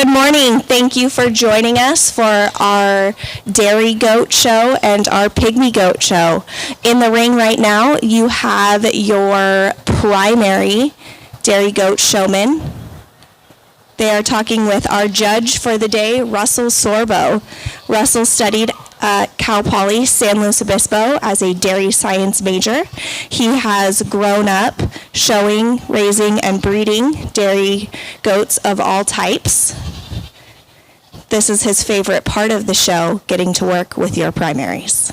Good morning. Thank you for joining us for our Dairy Goat Show and our Pygmy Goat Show. In the ring right now, you have your primary Dairy Goat showman. They are talking with our judge for the day, Russell Sorbo. Russell studied at Cal Poly San Luis Obispo as a dairy science major. He has grown up showing, raising, and breeding dairy goats of all types. This is his favorite part of the show, getting to work with your primaries.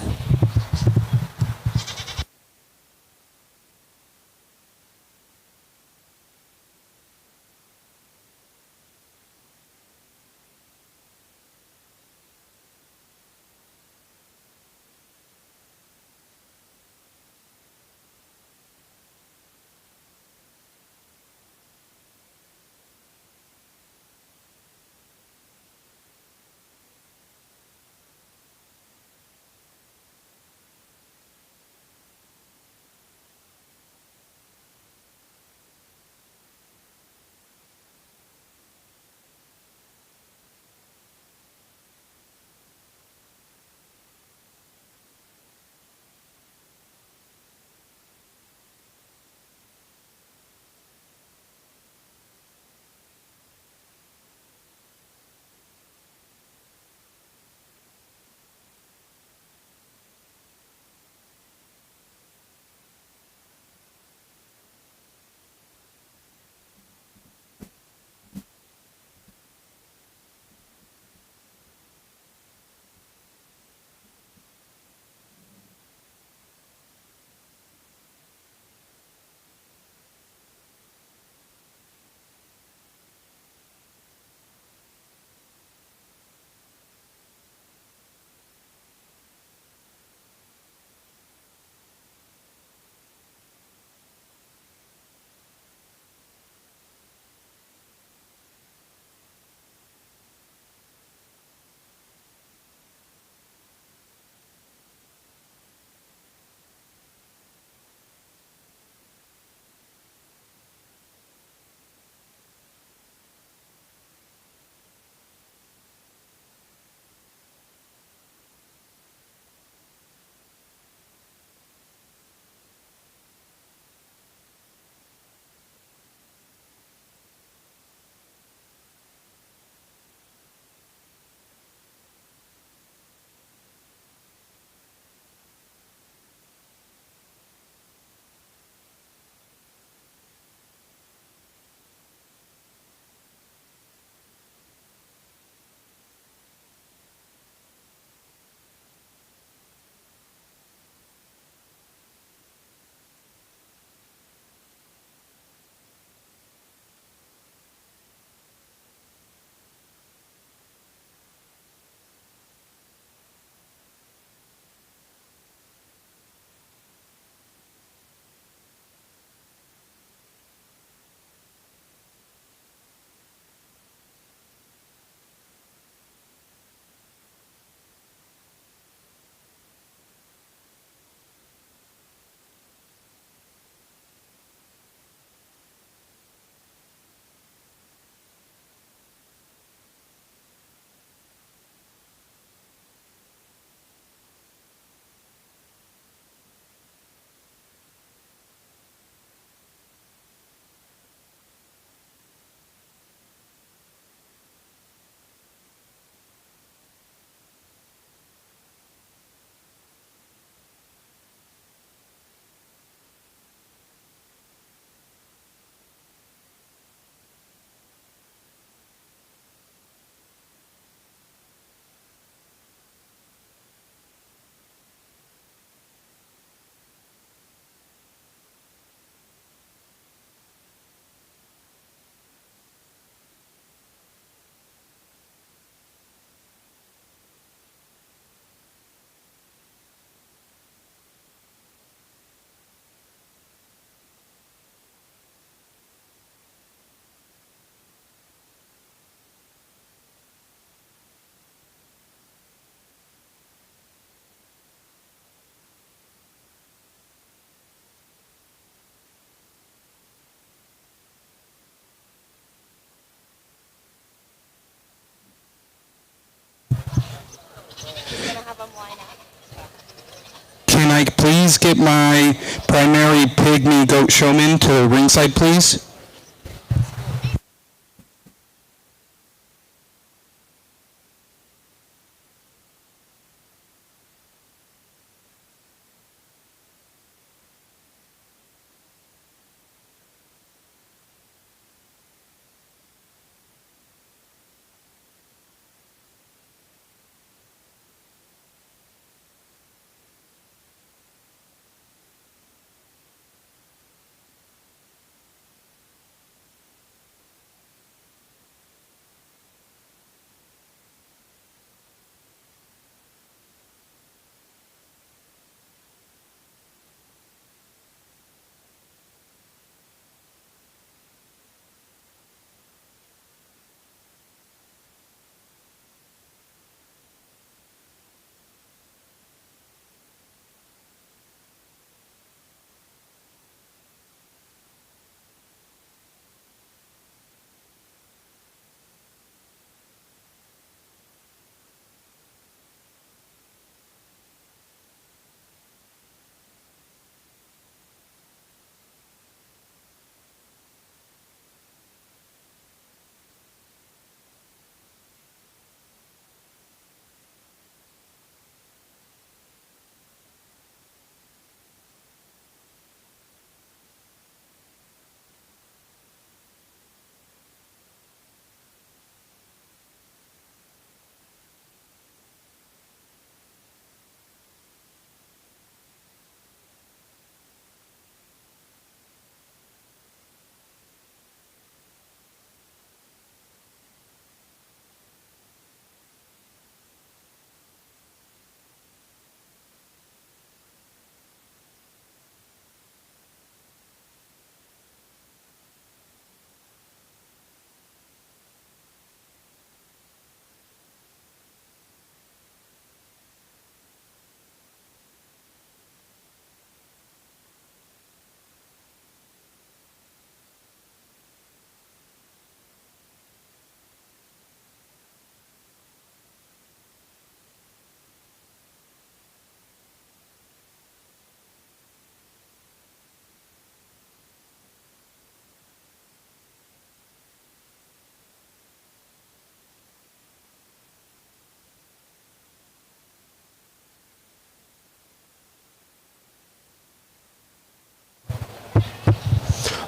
please get my primary Pygmy Goat showman to the ringside, please?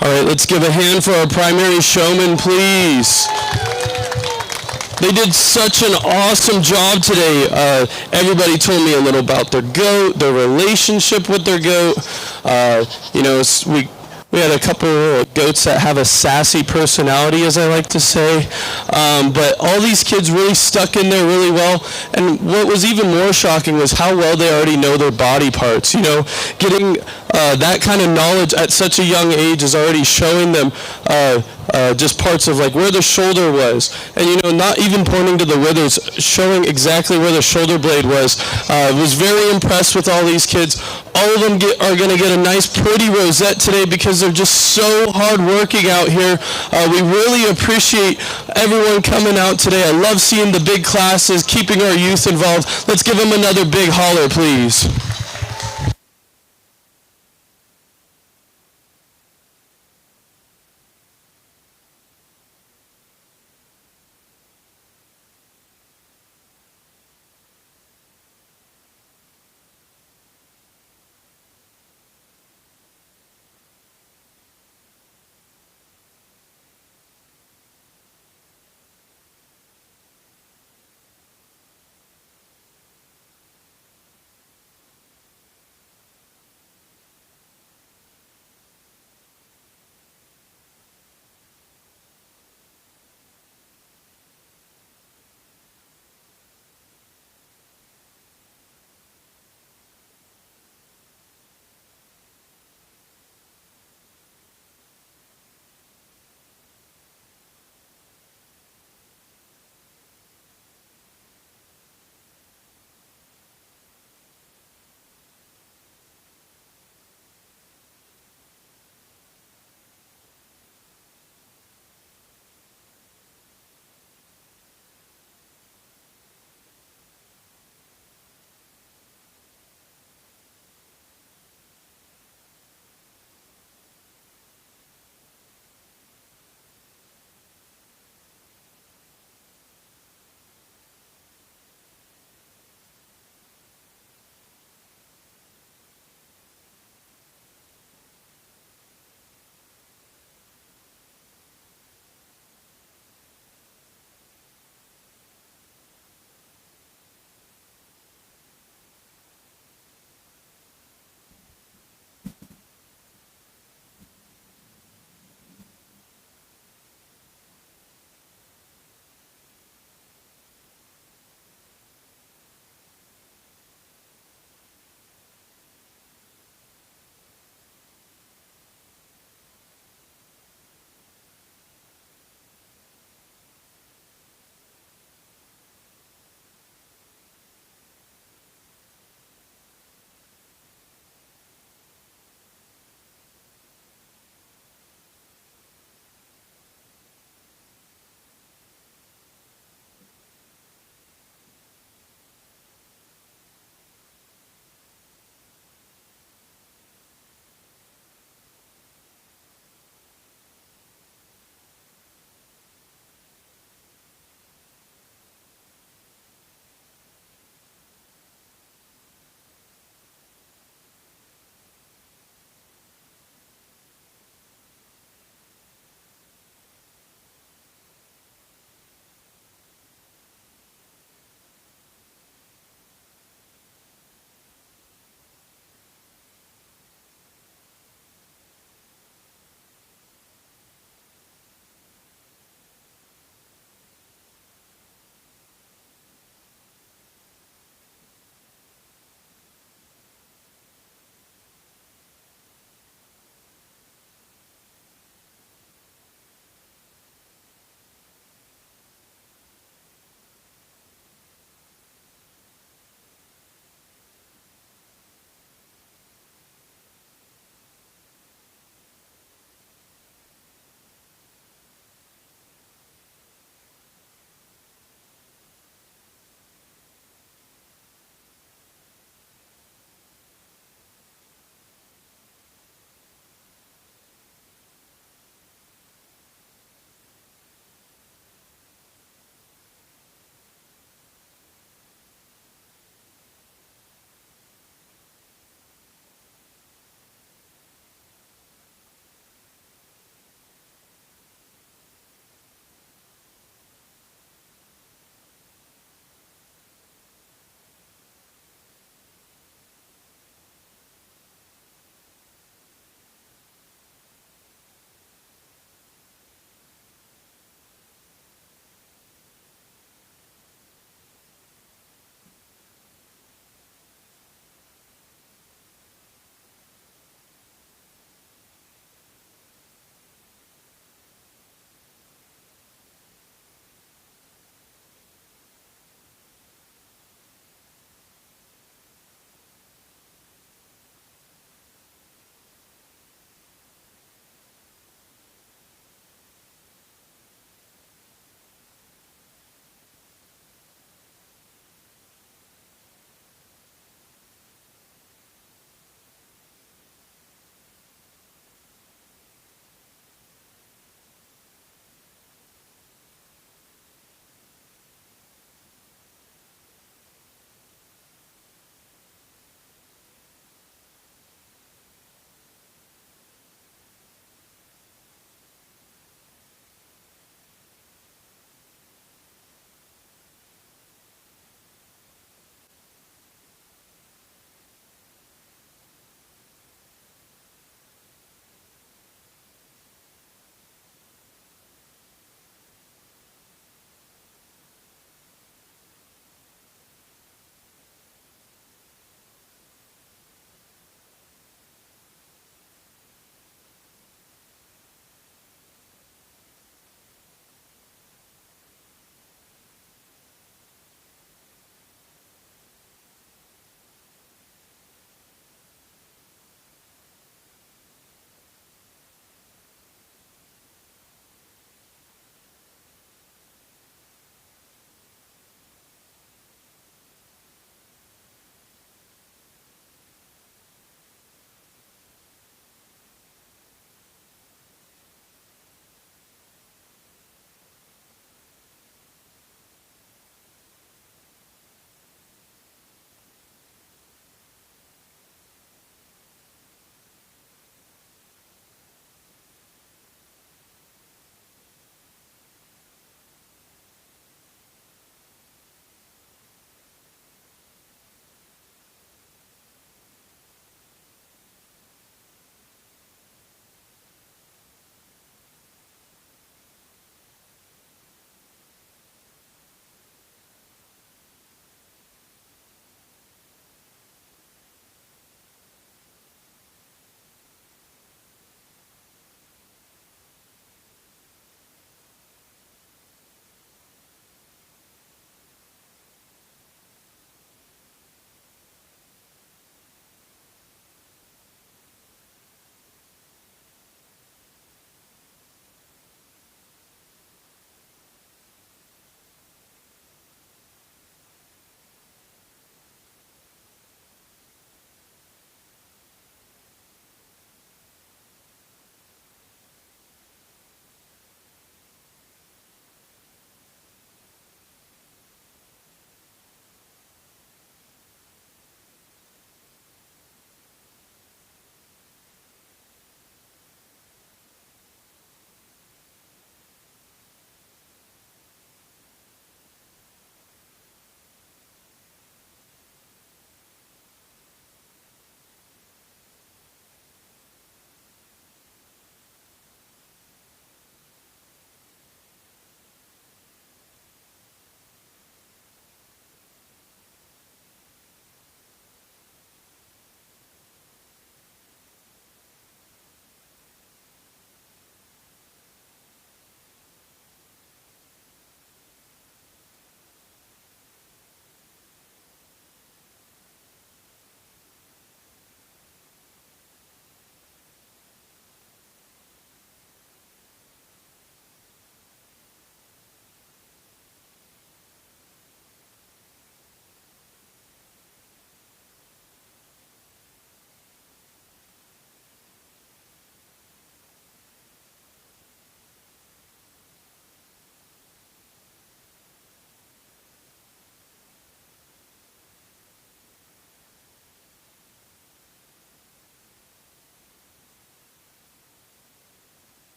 All right, let's give a hand for our primary showman, please. They did such an awesome job today. Everybody told me a little about their goat, their relationship with their goat. We had a couple of goats that have a sassy personality, as I like to say. But all these kids really stuck in there really well. And what was even more shocking was how well they already know their body parts. Getting that kind of knowledge at such a young age is already showing them just parts of like where the shoulder was. And not even pointing to the withers, showing exactly where the shoulder blade was. Was very impressed with all these kids. All of them are going to get a nice pretty rosette today because they're just so hard working out here. We really appreciate everyone coming out today. I love seeing the big classes, keeping our youth involved. Let's give them another big holler, please.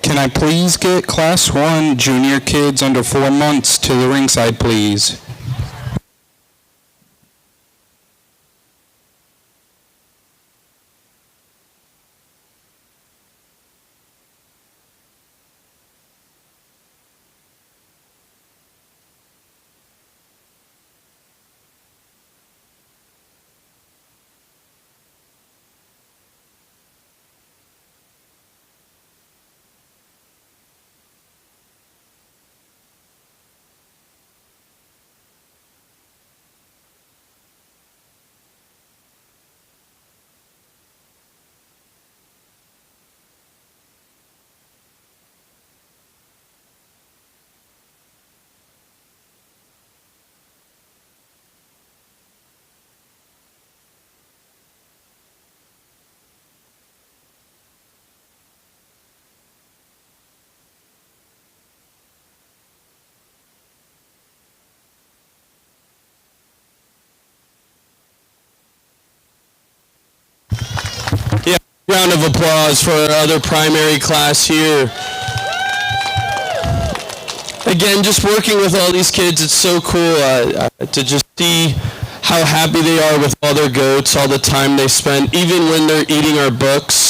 Can I please get Class 1 junior kids under 4 months to the ringside, please? Yeah, round of applause for our other primary class here. Again, just working with all these kids, it's so cool to just see how happy they are with all their goats, all the time they spend, even when they're eating our books,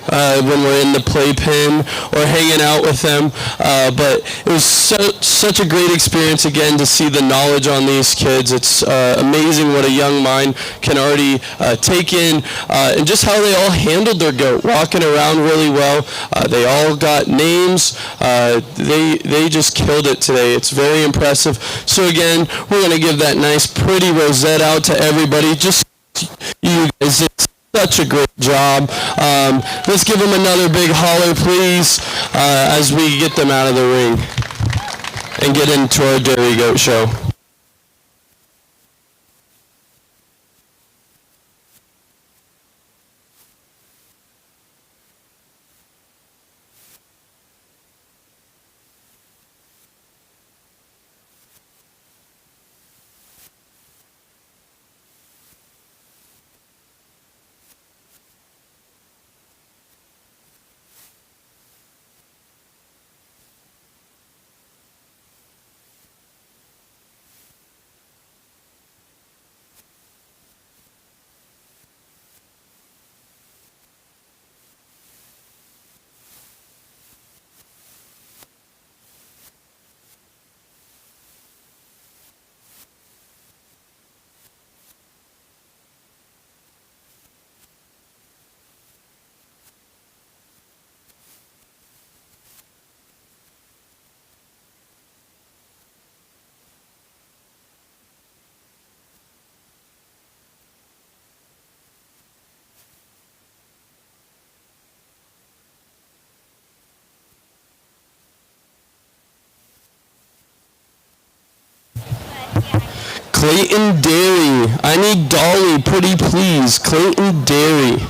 when we're in the playpen or hanging out with them. But it was such a great experience, again, to see the knowledge on these kids. It's amazing what a young mind can already take in, and just how they all handled their goat, walking around really well. They all got names. They just killed it today. It's very impressive. So again, we're going to give that nice, pretty rosette out to everybody. Just you guys did such a great job. Let's give them another big holler, please, as we get them out of the ring and get into our Dairy Goat show. Clayton Dairy. I need Dolly, pretty please. Clayton Dairy.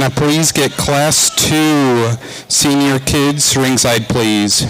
Can I please get Class 2 senior kids ringside, please?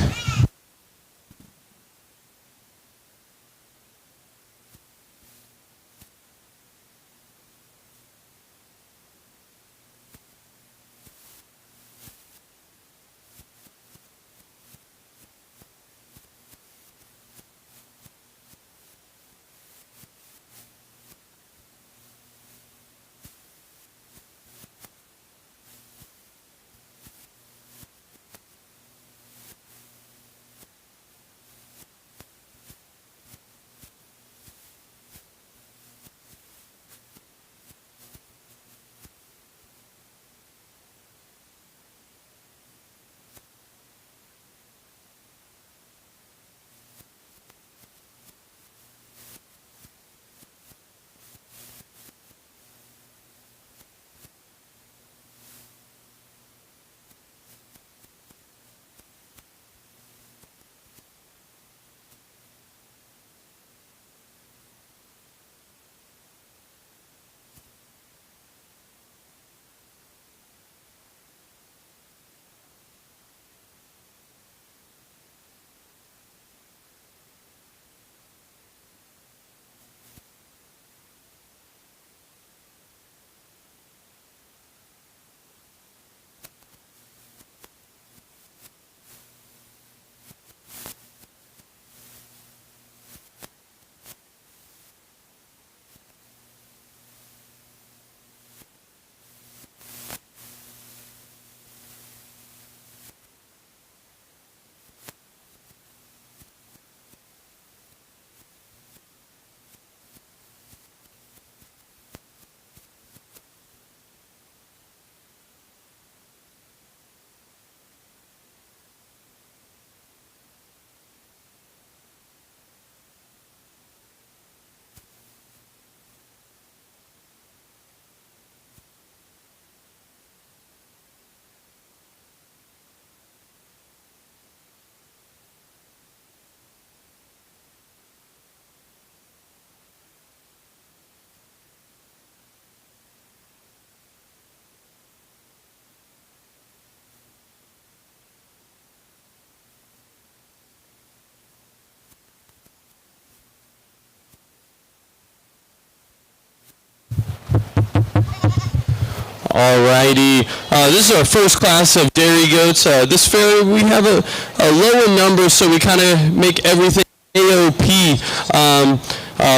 Alrighty, this is our first class of dairy goats. This fair, we have a lower number, so we kind of make everything AOP,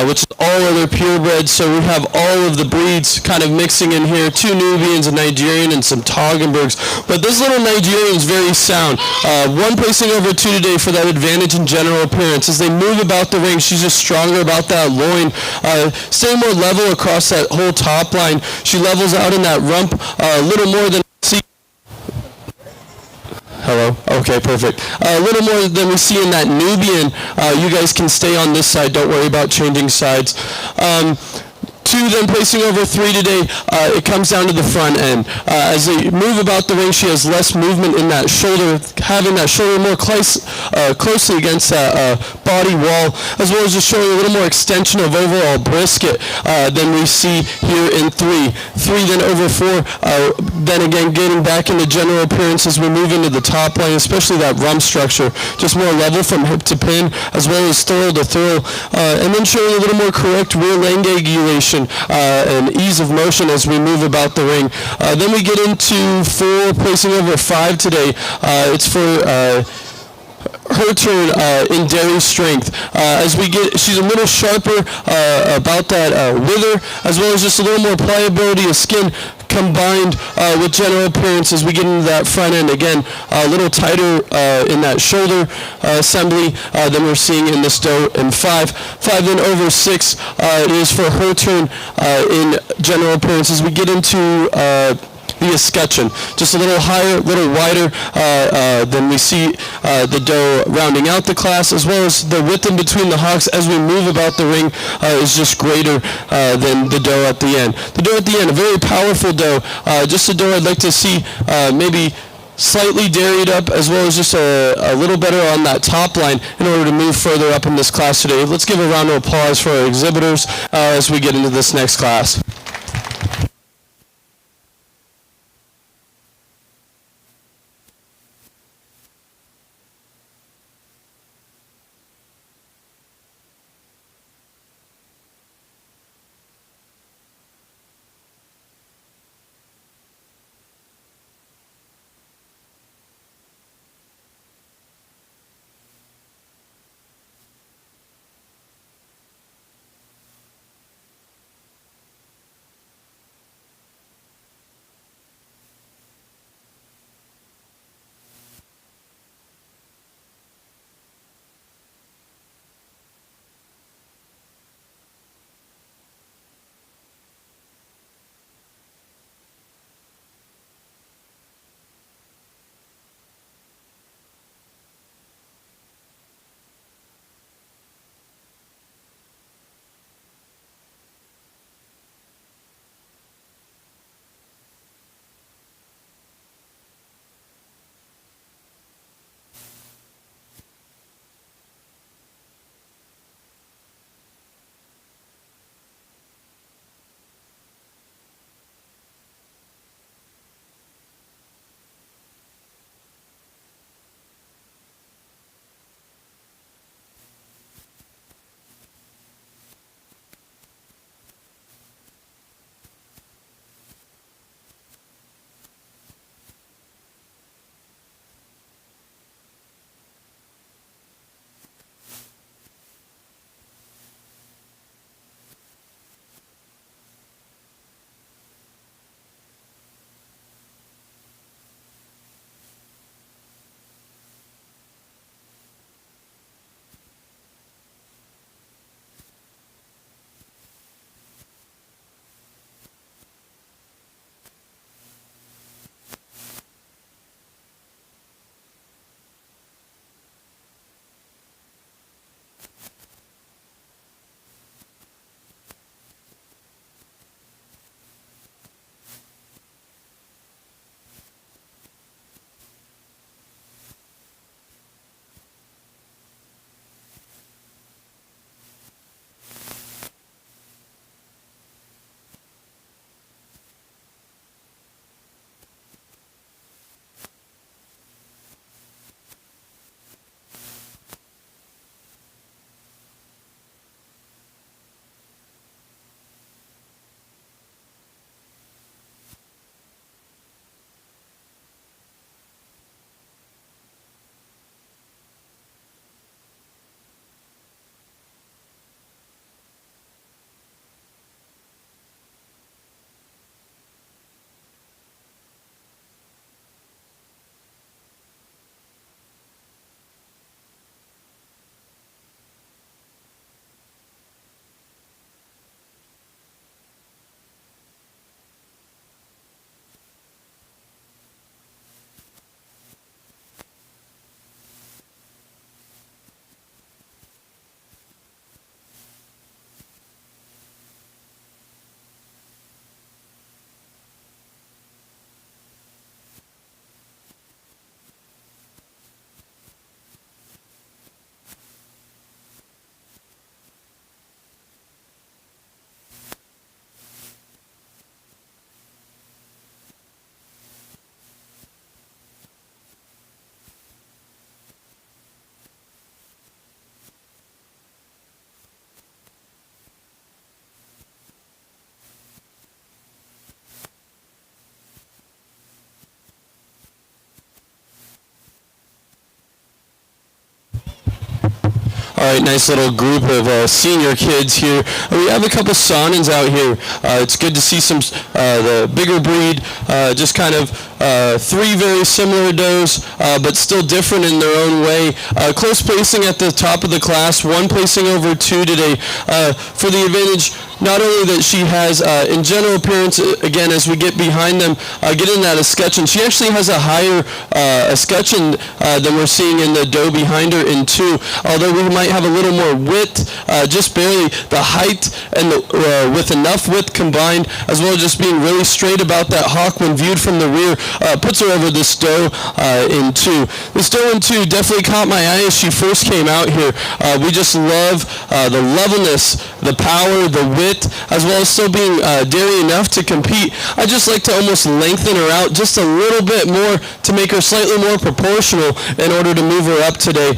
which is all other purebreds. So we have all of the breeds kind of mixing in here, 2 Nubians, a Nigerian, and some Toggenburgs. But this little Nigerian is very sound. One placing over 2 today for that advantage in general appearance. As they move about the ring, she's just stronger about that loin, staying more level across that whole top line. She levels out in that rump a little more than Hello? Okay, perfect. A little more than we see in that Nubian. You guys can stay on this side. Don't worry about changing sides. 2 then placing over 3 today. It comes down to the front end. As they move about the ring, she has less movement in that shoulder, having that shoulder more closely against that body wall, as well as just showing a little more extension of overall brisket than we see here in 3. 3 then over 4. Then again, getting back into general appearance as we move into the top line, especially that rump structure, just more level from hip to pin, as well as throw to throw, and then showing a little more correct rear leg angulation and ease of motion as we move about the ring. Then we get into 4, placing over 5 today. It's for her turn in dairy strength. As we get, she's a little sharper about that wither, as well as just a little more pliability of skin combined with general appearance as we get into that front end. Again, a little tighter in that shoulder assembly than we're seeing in this doe in 5. 5 then over 6 is for her turn in general appearance as we get into the escutcheon. Just a little higher, a little wider than we see the doe rounding out the class, as well as the width in between the hocks as we move about the ring is just greater than the doe at the end. The doe at the end, a very powerful doe, just a doe I'd like to see maybe slightly dairied up, as well as just a little better on that top line in order to move further up in this class today. Let's give a round of applause for our exhibitors as we get into this next class. All right, nice little group of senior kids here. We have a couple Sonnens out here. It's good to see some the bigger breed, just kind of three very similar does, but still different in their own way. Close placing at the top of the class, one placing over two today for the advantage. Not only that she has, in general appearance, again, as we get behind them, getting that escutcheon, she actually has a higher escutcheon than we're seeing in the doe behind her in two. Although we might have a little more width, just barely the height and with enough width combined, as well as just being really straight about that hawk when viewed from the rear, puts her over this doe in two. This doe in two definitely caught my eye as she first came out here. We just love the levelness, the power, the width, as well as still being dairy enough to compete. I just like to almost lengthen her out just a little bit more to make her slightly more proportional in order to move her up today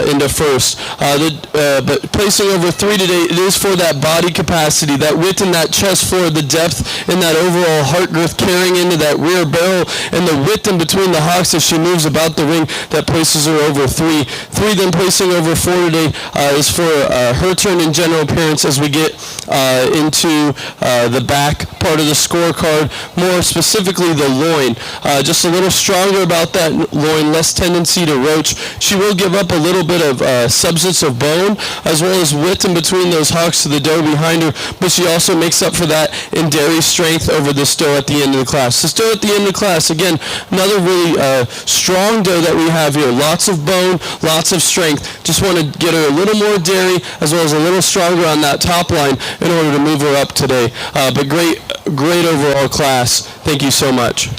into first. But placing over three today, it is for that body capacity, that width in that chest floor, the depth in that overall heart girth carrying into that rear barrel, and the width in between the hocks as she moves about the ring that places her over three. Three then placing over four today is for her turn in general appearance as we get into the back part of the scorecard, more specifically the loin. Just a little stronger about that loin, less tendency to roach. She will give up a little bit of substance of bone, as well as width in between those hocks to the doe behind her, but she also makes up for that in dairy strength over this doe at the end of the class. This doe at the end of the class, again, another really strong doe that we have here. Lots of bone, lots of strength. Just want to get her a little more dairy, as well as a little stronger on that top line in order to move her up today. But great overall class. Thank you so much.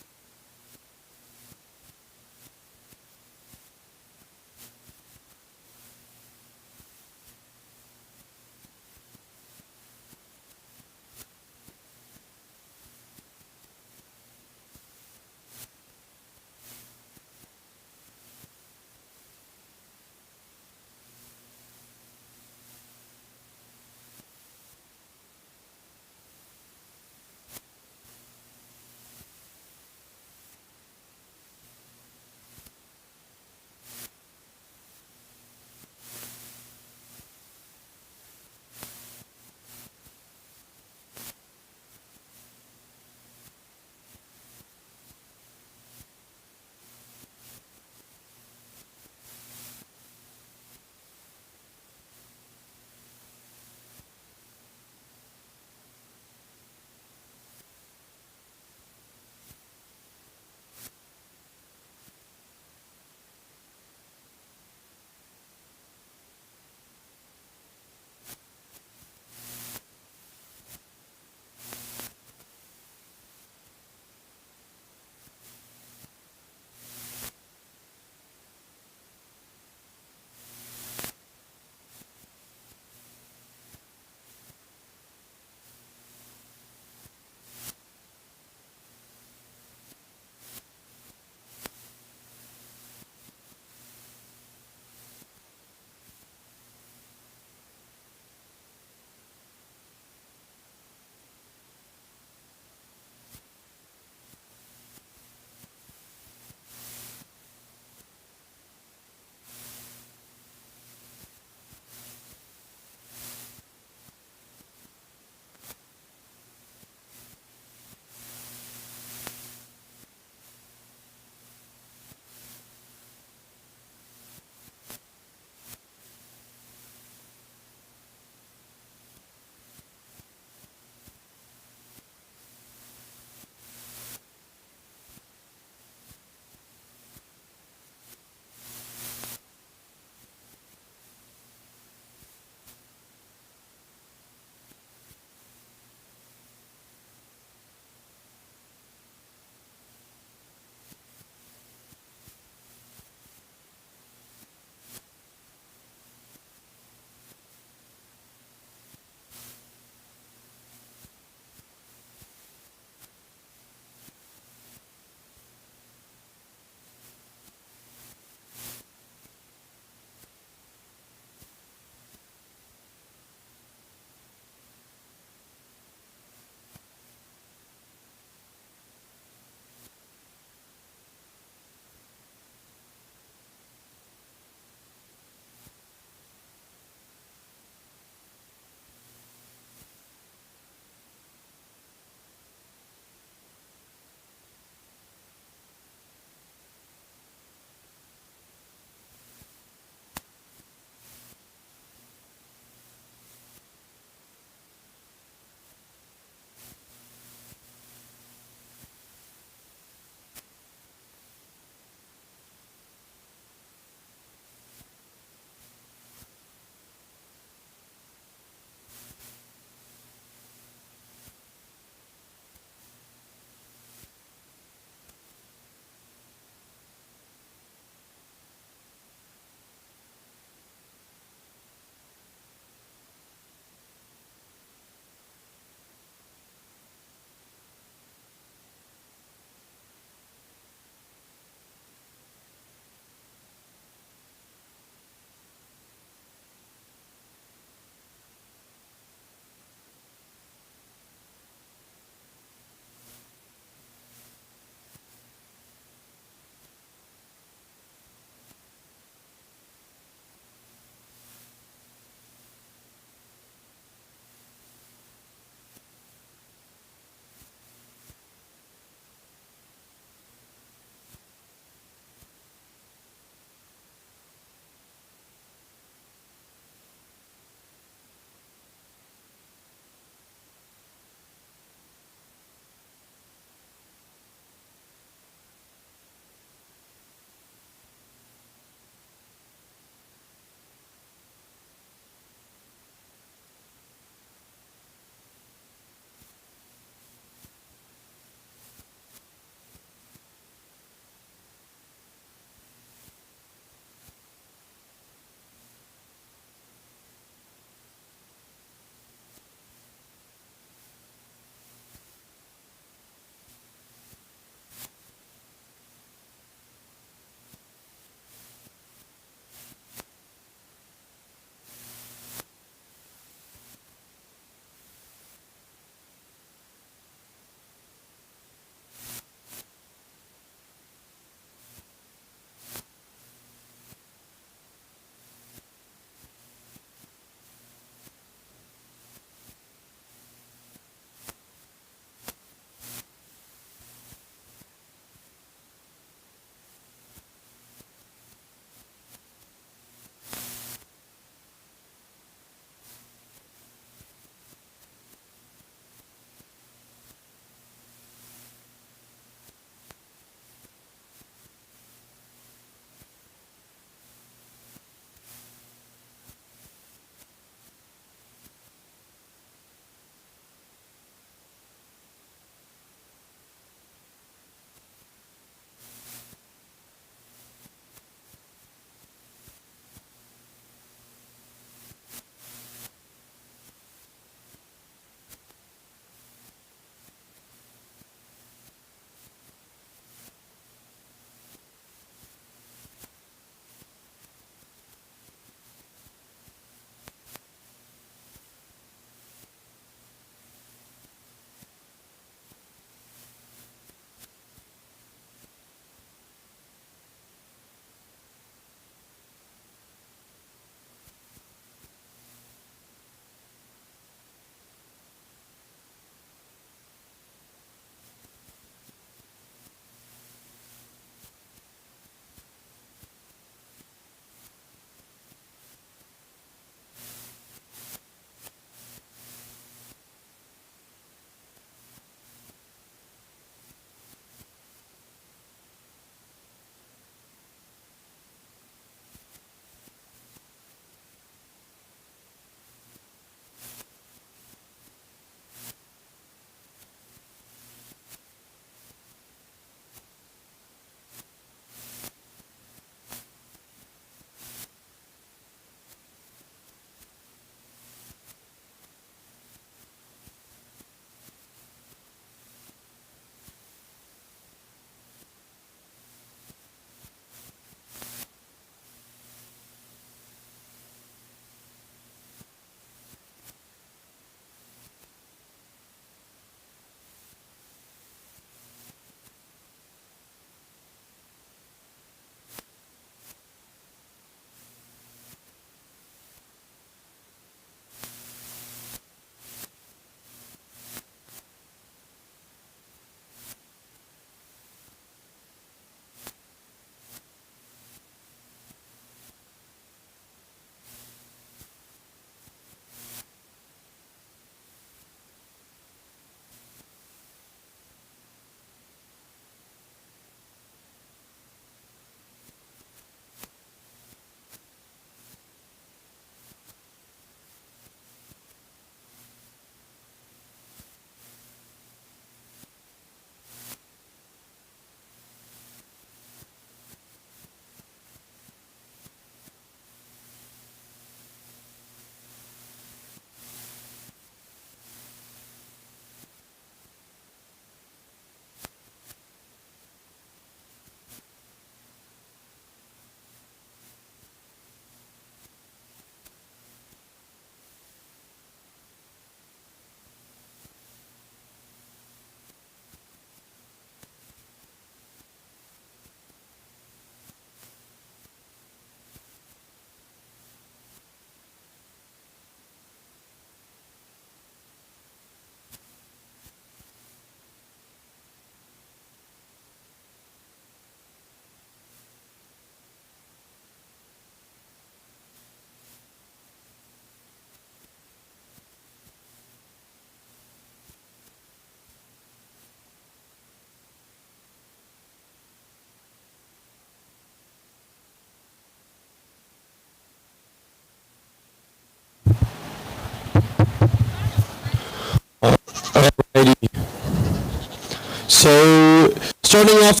starting off.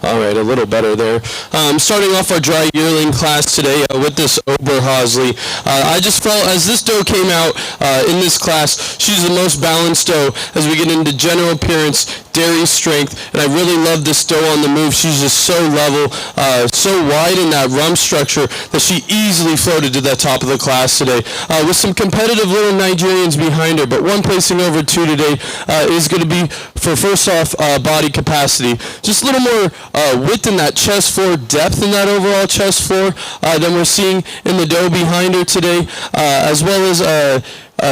All right, a little better there. Starting off our dry yearling class today with this Oberhausley. I just felt as this doe came out in this class, she's the most balanced doe as we get into general appearance, dairy strength, and I really love this doe on the move. She's just so level, so wide in that rump structure that she easily floated to the top of the class today. With some competitive little Nigerians behind her, but one placing over two today is going to be for first off body capacity. Just a little more width in that chest floor, depth in that overall chest floor than we're seeing in the doe behind her today, as well as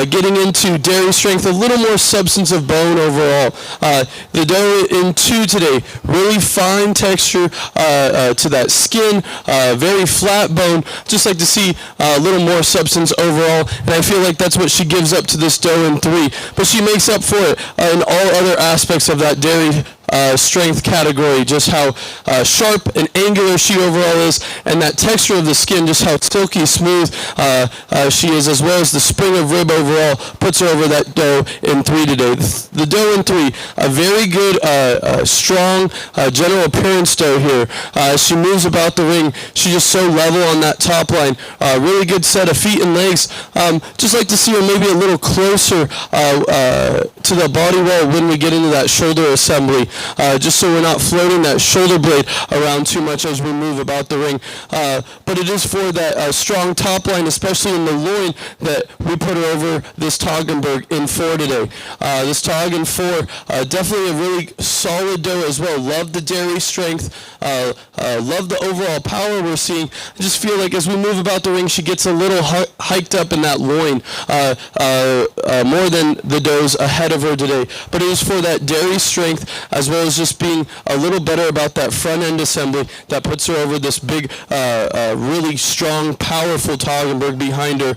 getting into dairy strength, a little more substance of bone overall. The doe in two today, really fine texture to that skin, very flat bone. Just like to see a little more substance overall, and I feel like that's what she gives up to this doe in three. But she makes up for it in all other aspects of that dairy strength category, just how sharp and angular she overall is, and that texture of the skin, just how silky smooth she is, as well as the spring of rib overall puts her over that doe in three today. The doe in three, a very good, strong general appearance doe here. As she moves about the ring, she's just so level on that top line. Really good set of feet and legs. Just like to see her maybe a little closer to the body wall when we get into that shoulder assembly. Just so we're not floating that shoulder blade around too much as we move about the ring. But it is for that strong top line, especially in the loin, that we put her over this Toggenburg in four today. This Tog in four, definitely a really solid doe as well. Love the dairy strength, love the overall power we're seeing. I just feel like as we move about the ring, she gets a little hiked up in that loin, more than the does ahead of her today. But it is for that dairy strength, as well as just being a little better about that front end assembly that puts her over this big, really strong, powerful Toggenburg behind her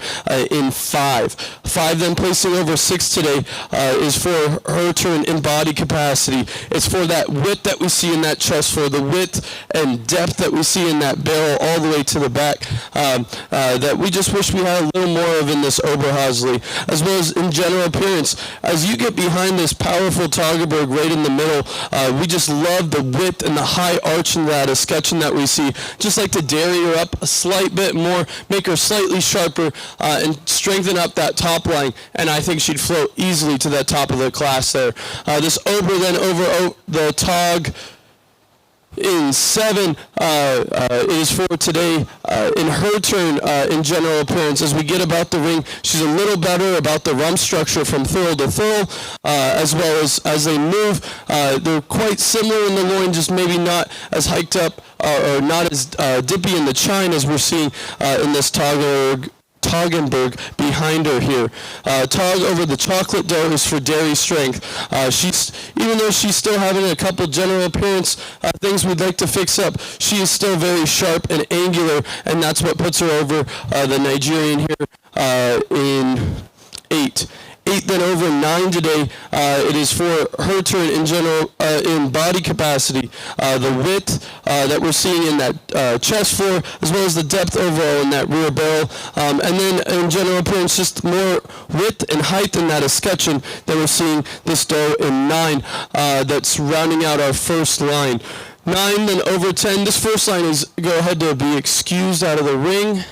in five. Five then placing over six today is for her turn in body capacity. It's for that width that we see in that chest, for the width and depth that we see in that barrel all the way to the back, that we just wish we had a little more of in this Oberhausley, as well as in general appearance. As you get behind this powerful Toggenburg right in the middle, we just love the width and the high arch in that escutcheon that we see. Just like to dairy her up a slight bit more, make her slightly sharper, and strengthen up that top line, and I think she'd float easily to that top of the class there. This Ober then over the Tog in seven is for today in her turn in general appearance. As we get about the ring, she's a little better about the rump structure from thurl to thurl, as well as they move. They're quite similar in the loin, just maybe not as hiked up or not as dippy in the chine as we're seeing in this Toggenburg behind her here. Tog over the chocolate doe is for dairy strength. She's, even though she's still having a couple general appearance things we'd like to fix up, she is still very sharp and angular, and that's what puts her over the Nigerian here in eight. Eight then over nine today. It is for her turn in general in body capacity. The width that we're seeing in that chest floor, as well as the depth overall in that rear barrel, and then in general appearance, just more width and height in that escutcheon that we're seeing this doe in nine. That's rounding out our first line. 9 then over 10. This first line is go ahead to be excused out of the ring.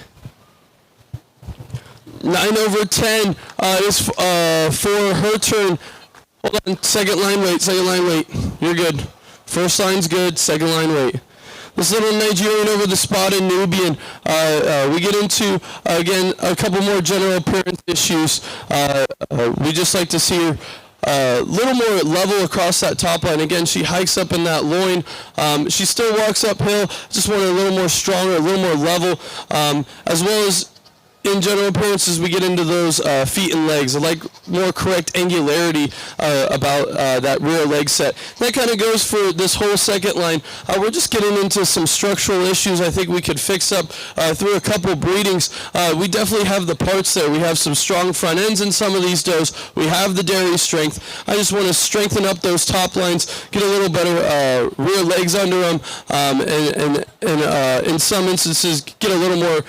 9 over 10 is for her turn. Hold on, second line wait. You're good. First line's good, second line wait. This little Nigerian over the spotted Nubian. We get into, again, a couple more general appearance issues. We just like to see her a little more level across that top line. Again, she hikes up in that loin. She still walks uphill. Just want her a little more stronger, a little more level, as well as in general appearance as we get into those feet and legs. I like more correct angularity about that rear leg set. That kind of goes for this whole second line. We're just getting into some structural issues I think we could fix up through a couple breedings. We definitely have the parts there. We have some strong front ends in some of these does. We have the dairy strength. I just want to strengthen up those top lines, get a little better rear legs under them, and in some instances get a little more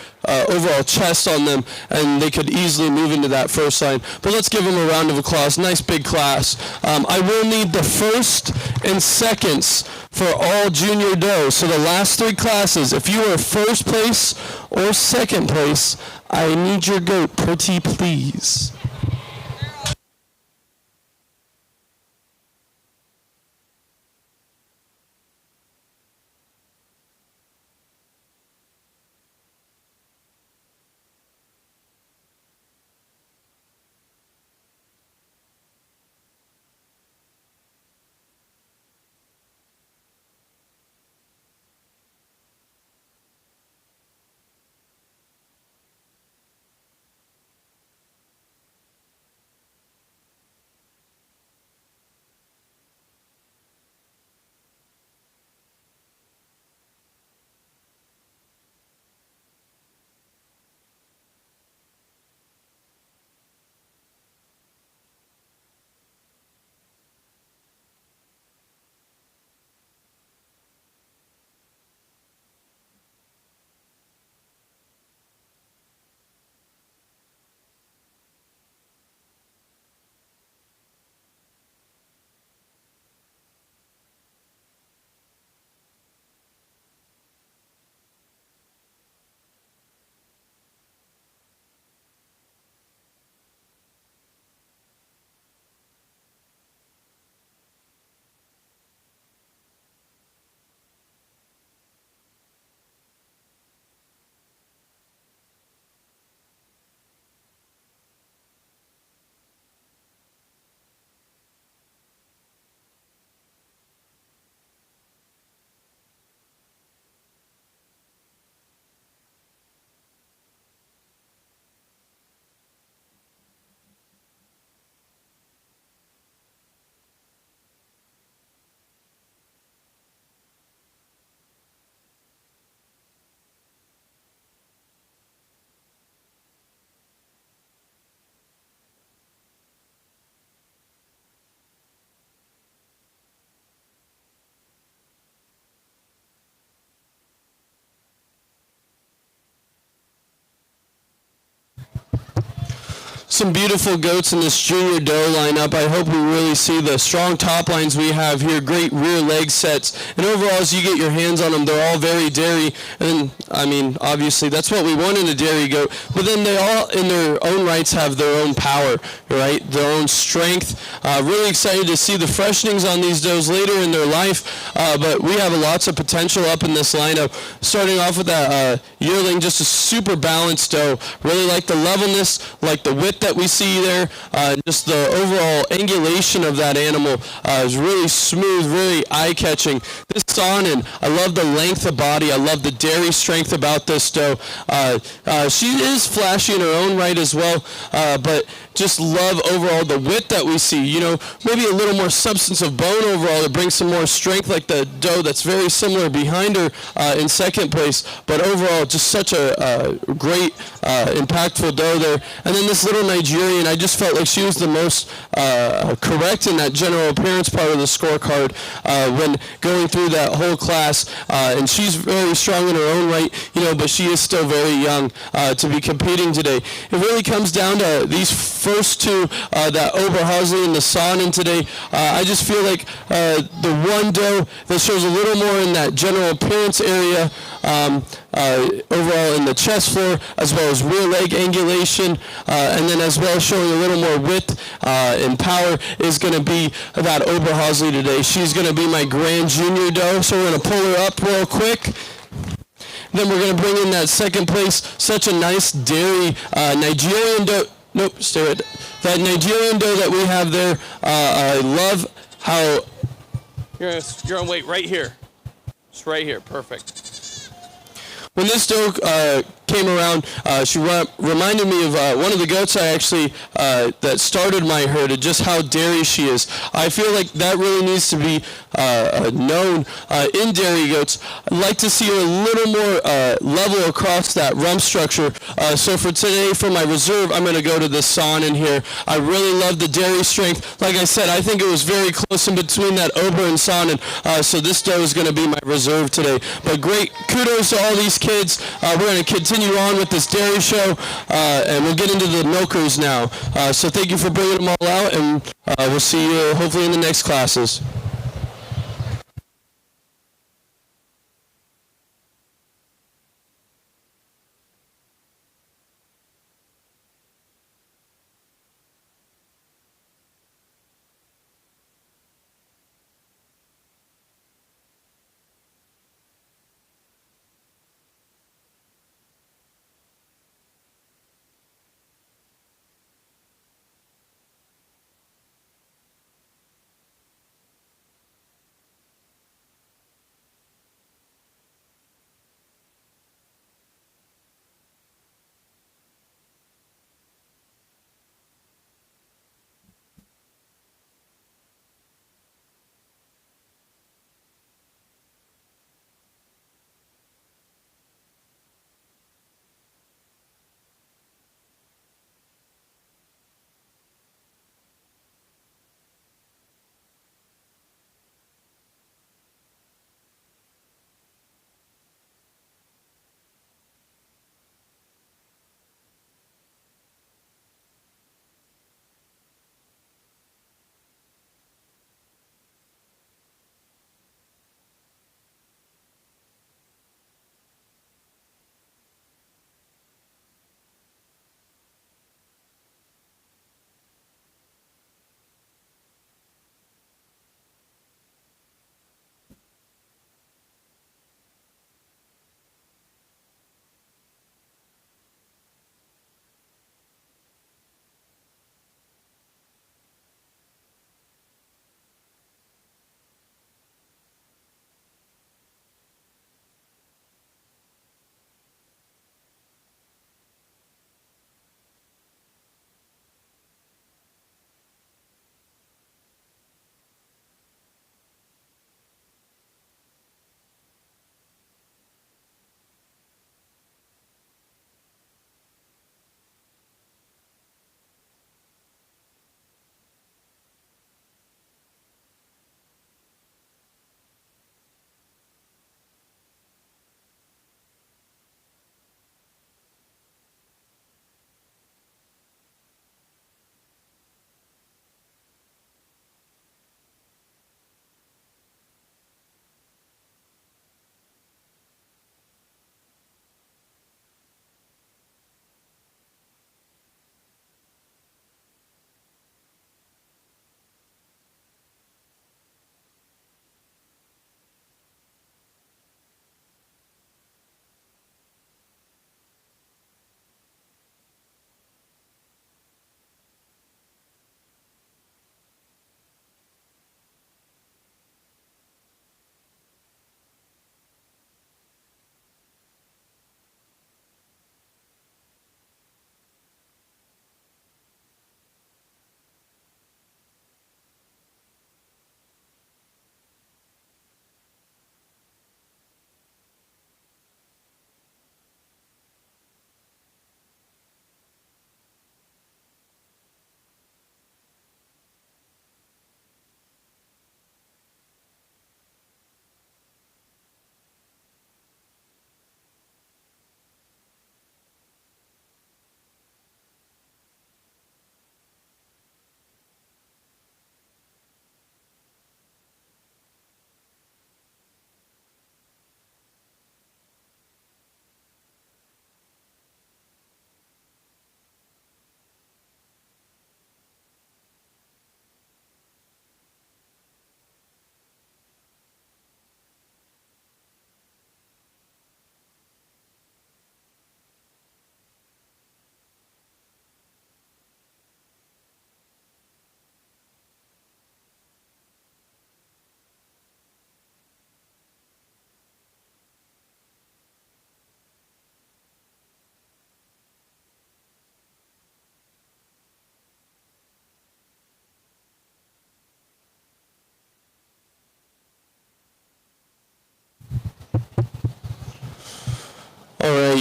overall chest on them, and they could easily move into that first line. But let's give them a round of applause. Nice big class. I will need the first and seconds for all junior does. So the last three classes, if you are first place or second place, I need your goat, pretty please. Some beautiful goats in this junior doe lineup. I hope we really see the strong top lines we have here, great rear leg sets, and overall as you get your hands on them, they're all very dairy, and I mean, obviously that's what we want in a dairy goat, but then they all in their own rights have their own power, right, their own strength. Really excited to see the freshenings on these does later in their life, but we have lots of potential up in this lineup. Starting off with that yearling, just a super balanced doe. Really like the levelness, like the width that we see there, just the overall angulation of that animal is really smooth, really eye-catching. This Sonnen, I love the length of body. I love the dairy strength about this doe. She is flashy in her own right as well, but just love overall the width that we see. You know, maybe a little more substance of bone overall to bring some more strength, like the doe that's very similar behind her in second place. But overall, just such a great, impactful doe there. And then this little Nigerian, I just felt like she was the most correct in that general appearance part of the scorecard when going through that whole class. And she's very strong in her own right, you know, but she is still very young to be competing today. It really comes down to these first two, that Oberhausen and the Sonnen today. I just feel like the one doe that shows a little more in that general appearance area, overall in the chest floor, as well as rear leg angulation, and then as well showing a little more width and power, is going to be that Oberhausen today. She's going to be my grand junior doe, so we're going to pull her up real quick. Then we're going to bring in that second place, such a nice dairy Nigerian doe. Nope, stay right there. That Nigerian doe that we have there, I love how... You're going to wait right here. Just right here, perfect. When this doe came around. She reminded me of one of the goats I actually that started my herd, and just how dairy she is. I feel like that really needs to be known in dairy goats. I'd like to see her a little more level across that rump structure. So for today, for my reserve, I'm going to go to this Son in here. I really love the dairy strength. Like I said, I think it was very close in between that Ober and Son, and so this doe is going to be my reserve today. But great kudos to all these kids. We're going to continue on with this dairy show, and we'll get into the milkers now. So thank you for bringing them all out, and we'll see you hopefully in the next classes.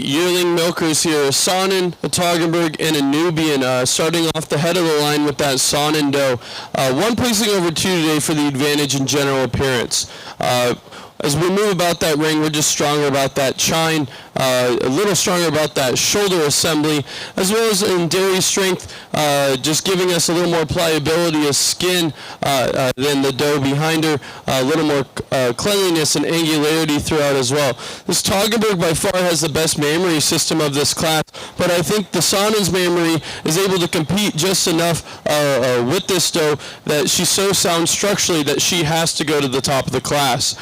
yearling milkers here, a Saanen, a Toggenburg, and a Nubian, starting off the head of the line with that Saanen doe. One placing over 2 today for the advantage in general appearance. As we move about that ring, we're just stronger about that chine, a little stronger about that shoulder assembly, as well as in dairy strength, just giving us a little more pliability of skin than the doe behind her, a little more cleanliness and angularity throughout as well. This Toggenburg by far has the best mammary system of this class, but I think the Saanen's mammary is able to compete just enough with this doe that she's so sound structurally that she has to go to the top of the class.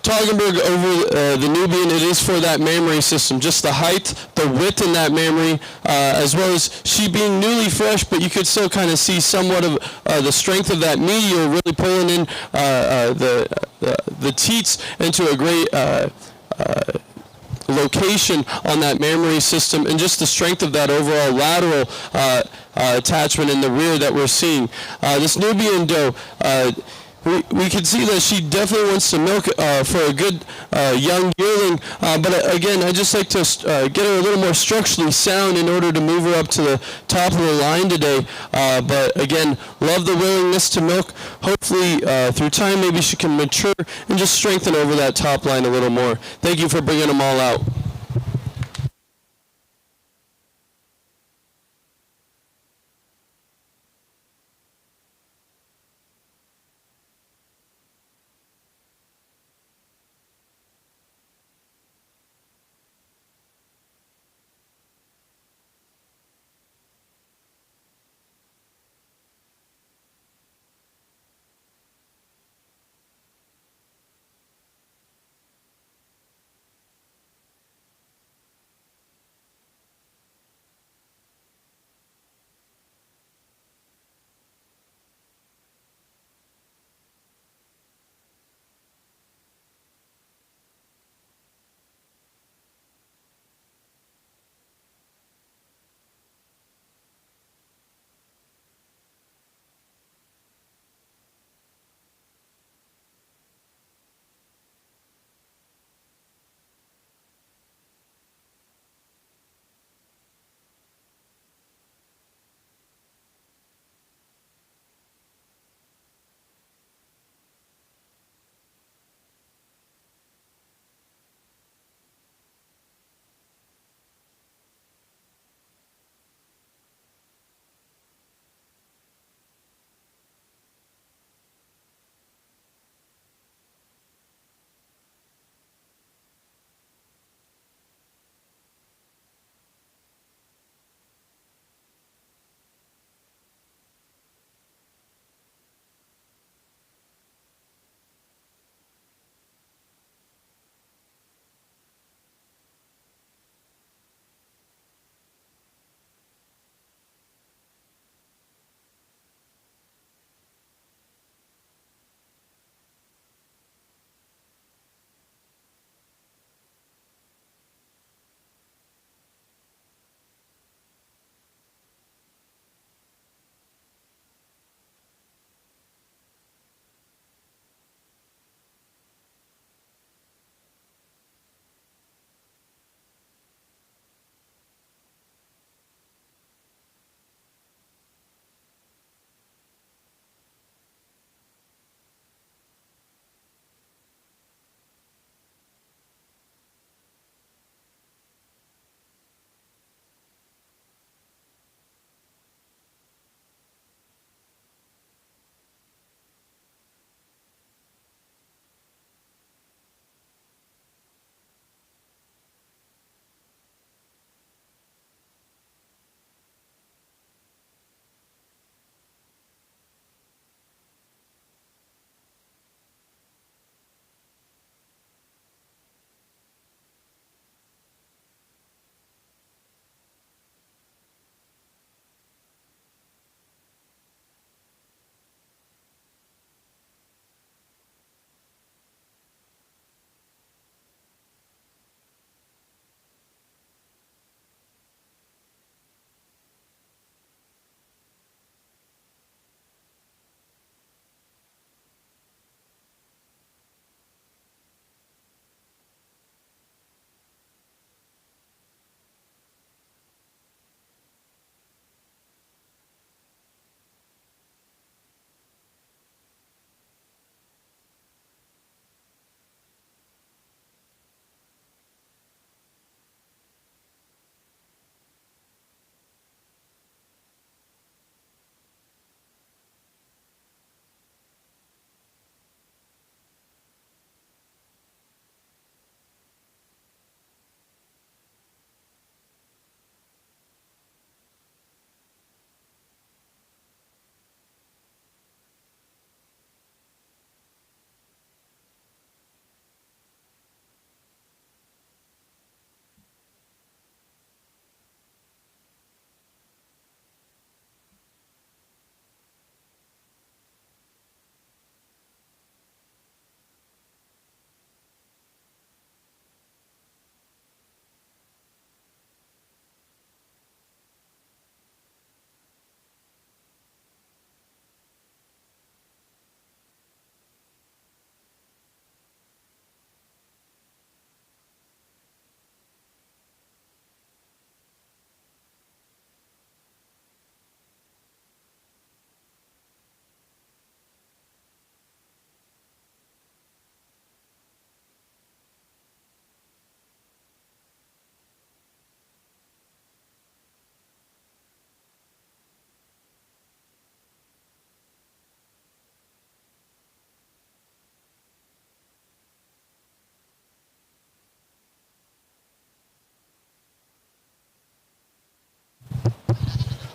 Toggenburg over the Nubian, it is for that mammary system, just the height, the width in that mammary, as well as she being newly fresh, but you could still kind of see somewhat of the strength of that medial really pulling in the teats into a great location on that mammary system, and just the strength of that overall lateral attachment in the rear that we're seeing. This Nubian doe, we can see that she definitely wants to milk for a good young yearling, but again, I just like to get her a little more structurally sound in order to move her up to the top of the line today. But again, love the willingness to milk. Hopefully, through time, maybe she can mature and just strengthen over that top line a little more. Thank you for bringing them all out.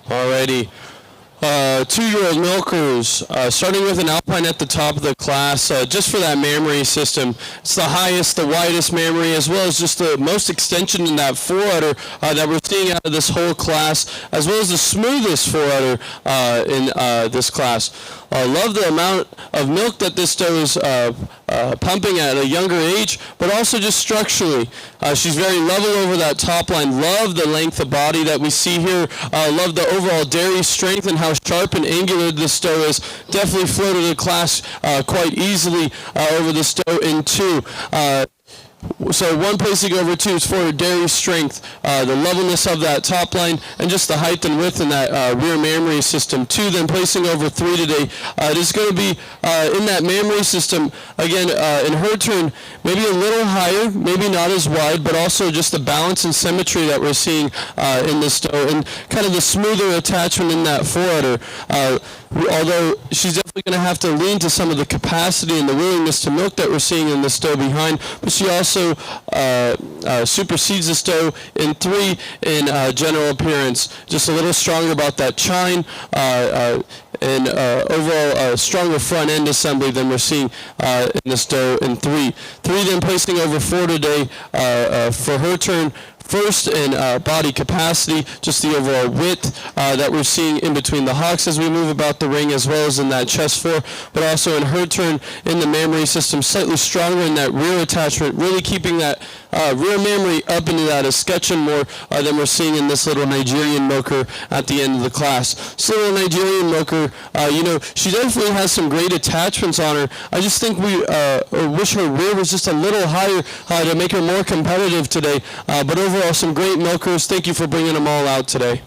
Alrighty. 2-year-old milkers, starting with an alpine at the top of the class, just for that mammary system. It's the highest, the widest mammary, as well as just the most extension in that foreudder that we're seeing out of this whole class, as well as the smoothest foreudder in this class. Love the amount of milk that this doe is pumping at a younger age, but also just structurally. She's very level over that top line. Love the length of body that we see here. Love the overall dairy strength and how sharp and angular this doe is. Definitely floated the class quite easily over this doe in 2. So one placing over 2 is for her dairy strength, the levelness of that top line, and just the height and width in that rear mammary system. 2 then placing over 3 today. It is going to be in that mammary system, again, in her turn, maybe a little higher, maybe not as wide, but also just the balance and symmetry that we're seeing in this doe, and kind of the smoother attachment in that foreudder. Although she's definitely going to have to lean to some of the capacity and the willingness to milk that we're seeing in this doe behind, but she also supersedes this doe in 3 in general appearance. Just a little stronger about that chine, and overall stronger front end assembly than we're seeing in this doe in 3. 3 then placing over 4 today for her turn. First in body capacity, just the overall width that we're seeing in between the hocks as we move about the ring, as well as in that chest floor, but also in her turn in the mammary system, slightly stronger in that rear attachment, really keeping that rear mammary up into that escutcheon more than we're seeing in this little Nigerian milker at the end of the class. This little Nigerian milker, she definitely has some great attachments on her. I just think we wish her rear was just a little higher to make her more competitive today, but overall some great milkers. Thank you for bringing them all out today.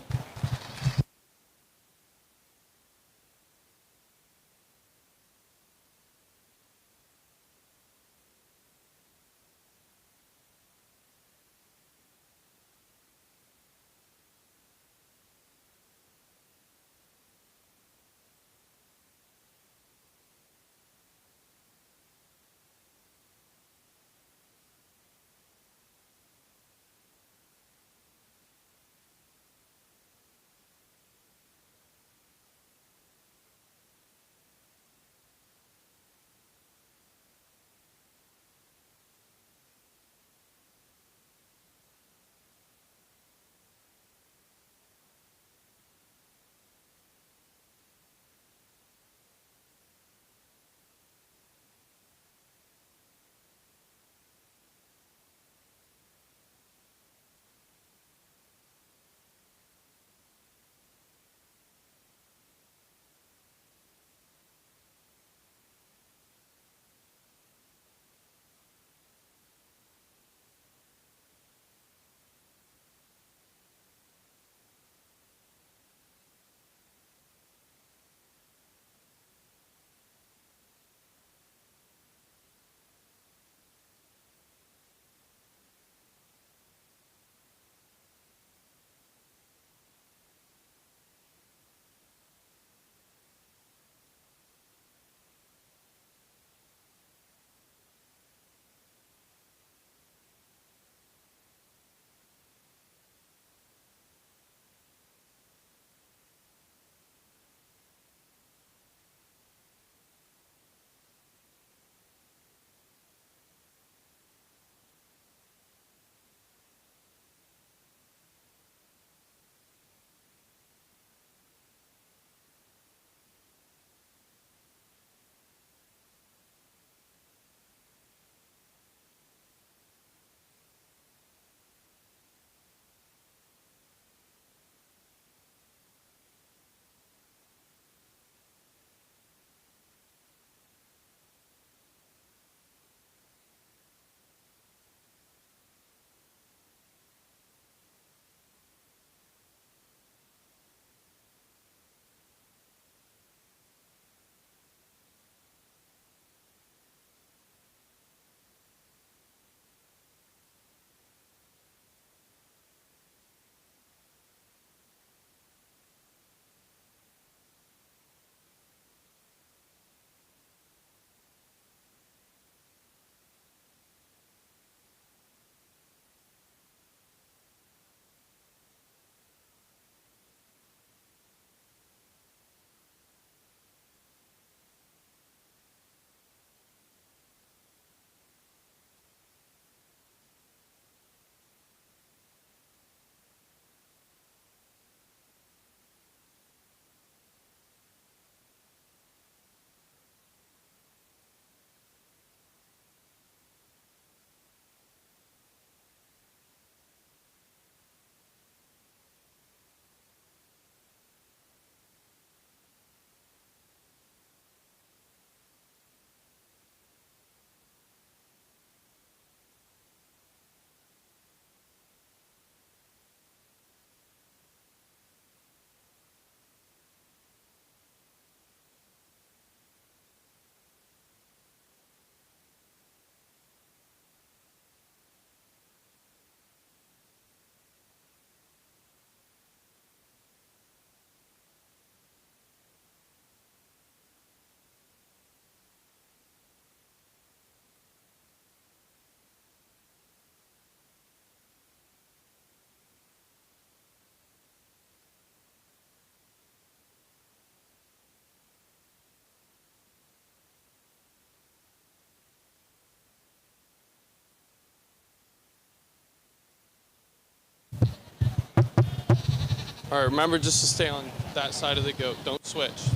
All right, remember just to stay on that side of the goat. Don't switch.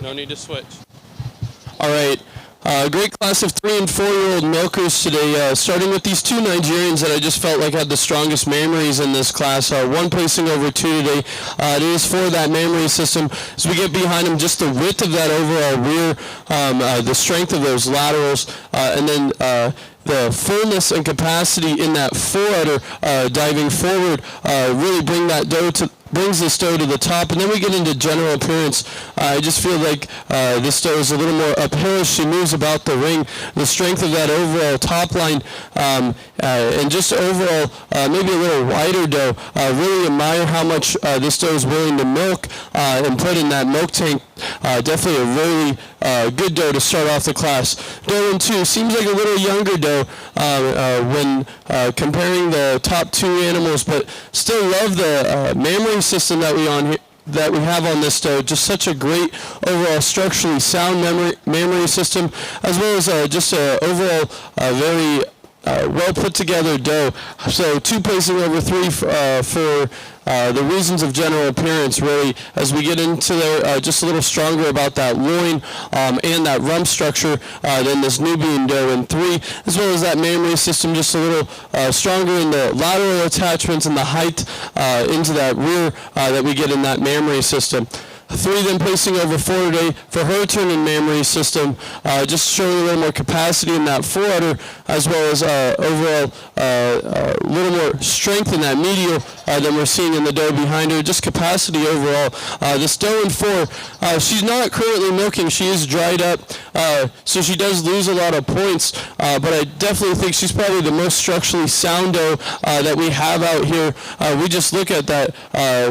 No need to switch. All right. Great class of 3 and 4-year-old milkers today, starting with these 2 Nigerians that I just felt like had the strongest mammaries in this class. One placing over 2 today. It is for that mammary system. As we get behind them, just the width of that overall rear, the strength of those laterals, and then the fullness and capacity in that forerudder diving forward really brings this doe to the top. And then we get into general appearance. I just feel like this doe is a little more uphill as she moves about the ring. The strength of that overall top line and just overall maybe a little wider doe. Really admire how much this doe is willing to milk and put in that milk tank. Definitely a really good doe to start off the class. Doe in 2 seems like a little younger doe when comparing the top 2 animals, but still love the mammary system that we have on this doe. Just such a great overall structurally sound mammary system, as well as just a overall very well put together doe. So 2 placing over 3 for the reasons of general appearance, really, as we get into there, just a little stronger about that loin and that rump structure than this Nubian doe in 3, as well as that mammary system, just a little stronger in the lateral attachments and the height into that rear that we get in that mammary system. 3 then placing over 4 today for her turn in mammary system, just showing a little more capacity in that forerudder, as well as overall a little more strength in that medial than we're seeing in the doe behind her. Just capacity overall. This doe in 4, she's not currently milking. She is dried up, so she does lose a lot of points, but I definitely think she's probably the most structurally sound doe that we have out here. We just look at that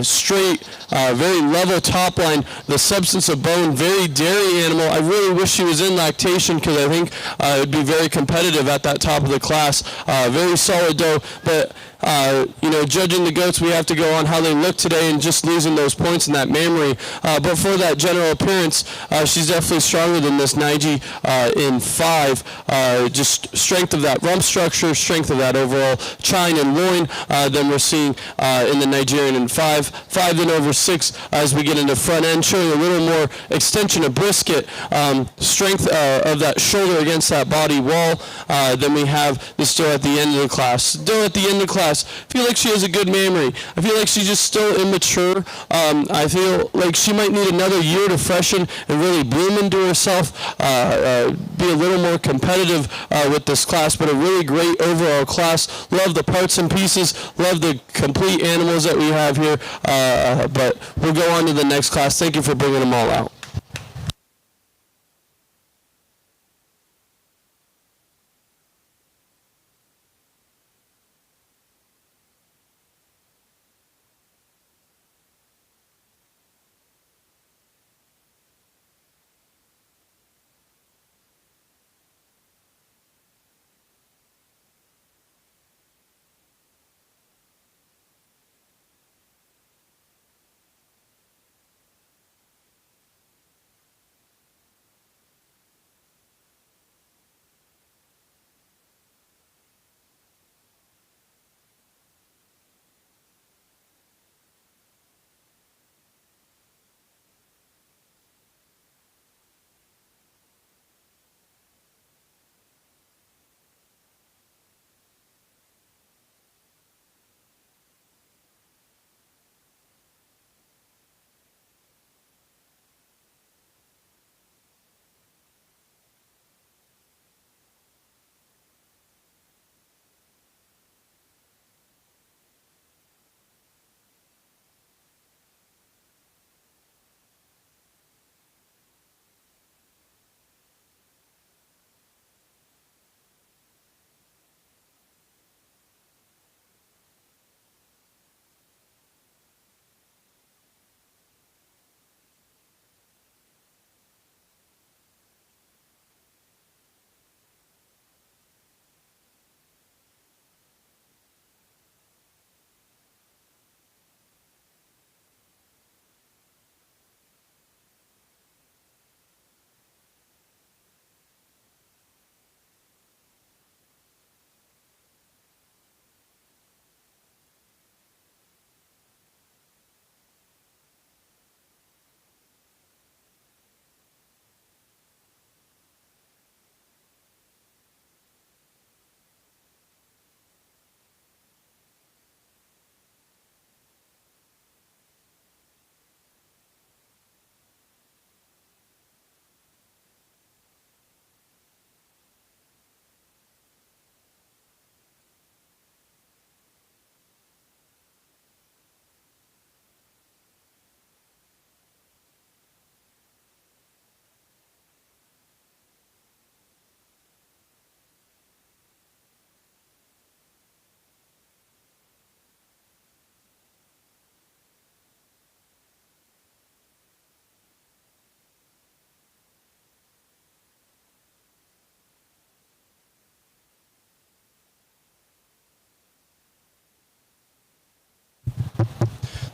straight, very level top line, the substance of bone, very dairy animal. I really wish she was in lactation because I think it would be very competitive at that top of the class. Very solid doe, but judging the goats, we have to go on how they look today and just losing those points in that mammary. But for that general appearance, she's definitely stronger than this Nige in 5. Just strength of that rump structure, strength of that overall chine and loin than we're seeing in the Nigerian in 5. 5 then over 6 as we get into front end, showing a little more extension of brisket, strength of that shoulder against that body wall. Then we have this doe at the end of the class. Doe at the end of the class, I feel like she has a good mammary. I feel like she's just still immature. I feel like she might need another year to freshen and really bloom into herself, be a little more competitive with this class, but a really great overall class. Love the parts and pieces, love the complete animals that we have here, but we'll go on to the next class. Thank you for bringing them all out.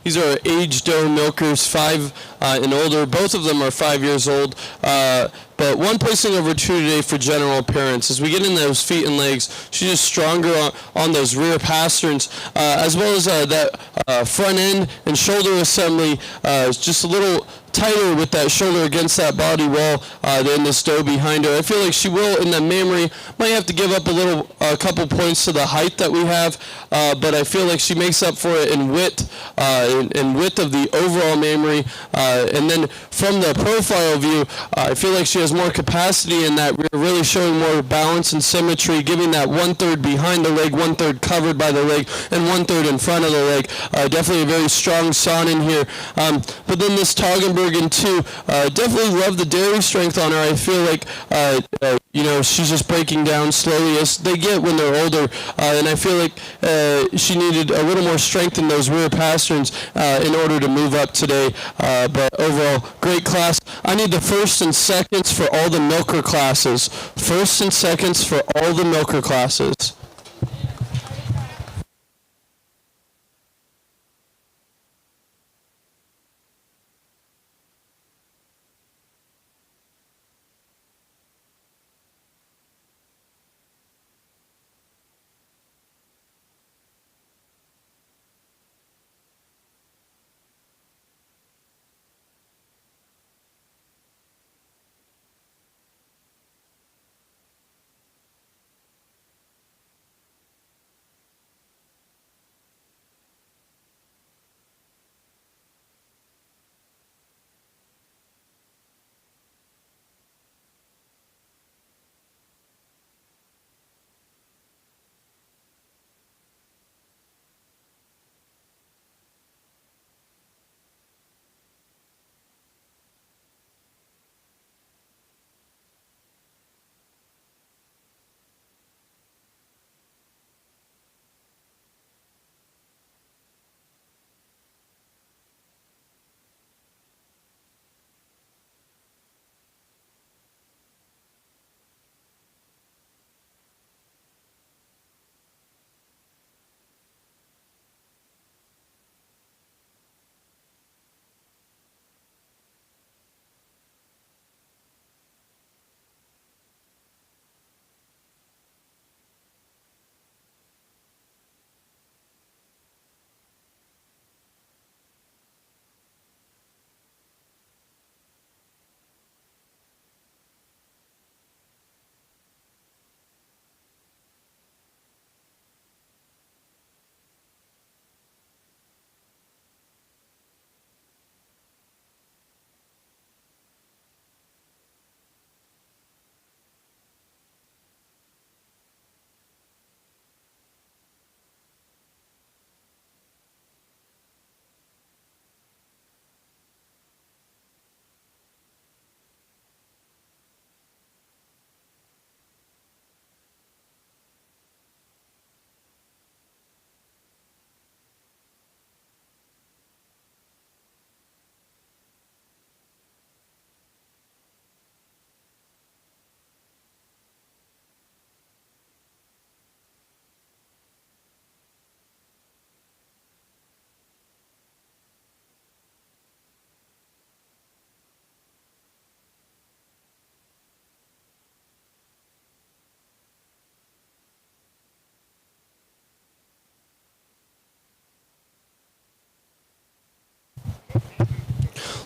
These are age doe milkers, 5 and older. Both of them are 5 years old. But one placing over 2 today for general appearance. As we get in those feet and legs, she's just stronger on those rear pasterns, as well as that front end and shoulder assembly, just a little tighter with that shoulder against that body wall than this doe behind her. I feel like she will, in the mammary, might have to give up a couple points to the height that we have, but I feel like she makes up for it in width, in width of the overall mammary. And then from the profile view, I feel like she has more capacity in that rear, really showing more balance and symmetry, giving that 1/3 behind the leg, 1/3 covered by the leg, and 1/3 in front of the leg. Definitely a very strong son in here. But then this Toggenbergen too, definitely love the dairy strength on her. I feel like she's just breaking down slowly as they get when they're older, and I feel like she needed a little more strength in those rear pasterns in order to move up today. But overall, great class. I need the first and seconds for all the milker classes. First and seconds for all the milker classes.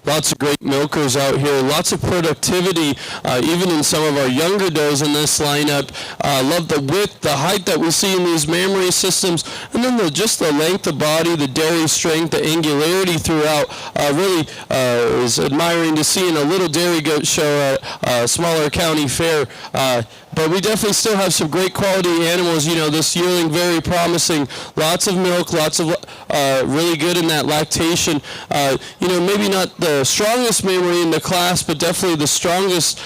Lots of great milkers out here. Lots of productivity, even in some of our younger does in this lineup. Love the width, the height that we see in these mammary systems, and then just the length of body, the dairy strength, the angularity throughout. Really is admiring to see in a little dairy goat show at a smaller county fair. But we definitely still have some great quality animals. This yearling very promising. Lots of milk, lots of really good in that lactation. Maybe not the strongest mammary in the class, but definitely the strongest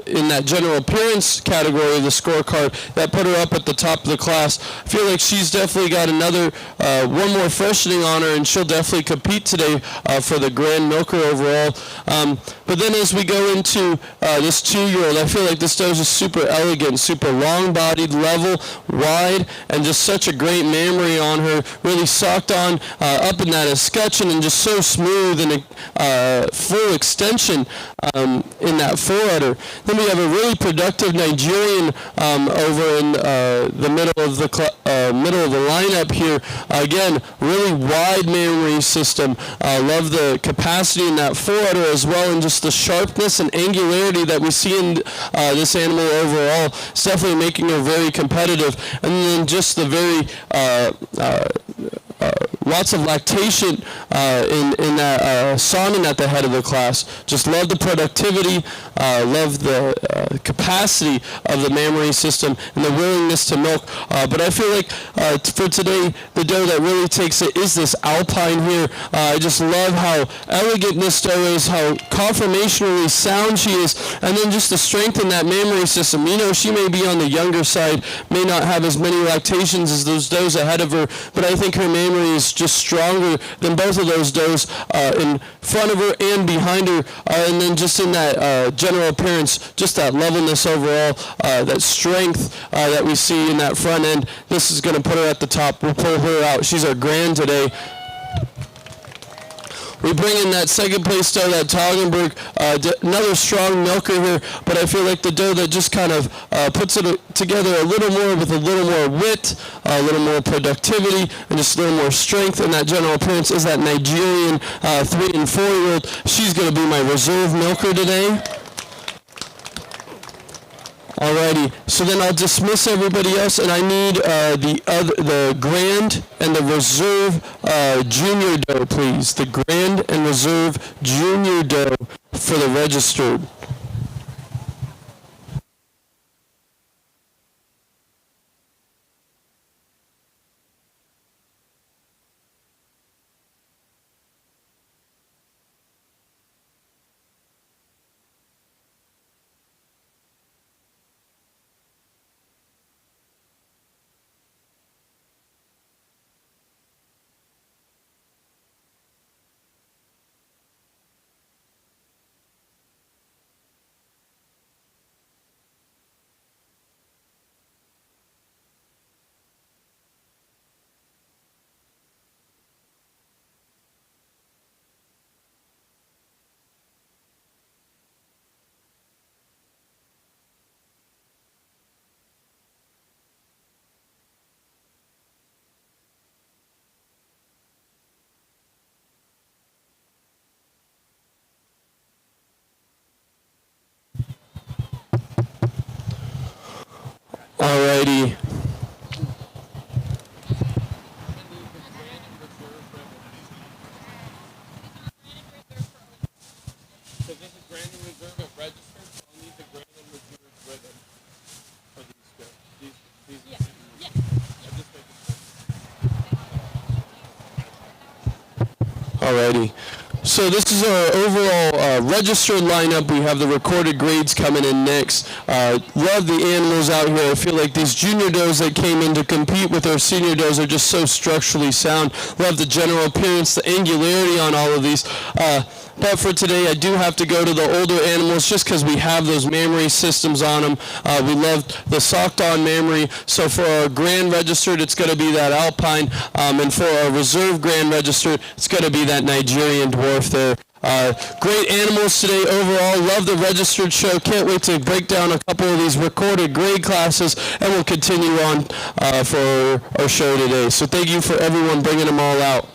in that general appearance category of the scorecard. That put her up at the top of the class. I feel like she's definitely got another one more freshening on her, and she'll definitely compete today for the Grand Milker overall. But then as we go into this 2-year-old, I feel like this doe is super super elegant, super long-bodied, level, wide, and just such a great mammary on her. Really socked on up in that escutcheon and just so smooth and full extension in that foreudder. Then we have a really productive Nigerian over in the middle of the lineup here. Again, really wide mammary system. Love the capacity in that foreudder as well, and just the sharpness and angularity that we see in this animal overall. It's definitely making her very competitive. And then just the very lots of lactation in that Sonnen at the head of the class. Just love the productivity, love the capacity of the mammary system and the willingness to milk. But I feel like for today, the doe that really takes it is this Alpine here. I just love how elegant this doe is, how conformationally sound she is, and then just the strength in that mammary system. You know, she may be on the younger side, may not have as many lactations as those does ahead of her, but I think her mammary is just stronger than both of those does in front of her and behind her, and then just in that general appearance, just that levelness overall, that strength that we see in that front end. This is going to put her at the top. We'll pull her out. She's our grand today. We bring in that second place doe, that Toggenburg, another strong milker here, but I feel like the doe that just kind of puts it together a little more with a little more wit, a little more productivity, and just a little more strength in that general appearance is that Nigerian 3- and 4-year-old. She's going to be my reserve milker today. Alrighty, so then I'll dismiss everybody else, and I need the grand and the reserve junior doe, please. The grand and reserve junior doe for the registered. Alrighty. Alrighty. So this is our overall registered lineup. We have the recorded grades coming in next. Love the animals out here. I feel like these junior does that came in to compete with our senior does are just so structurally sound. Love the general appearance, the angularity on all of these. But for today, I do have to go to the older animals just because we have those mammary systems on them. We love the socked-on mammary. So for our grand registered, it's going to be that Alpine. And for our reserve grand registered, it's going to be that Nigerian dwarf there. Great animals today overall. Love the registered show. Can't wait to break down a couple of these recorded grade classes, and we'll continue on for our show today. So thank you for everyone bringing them all out.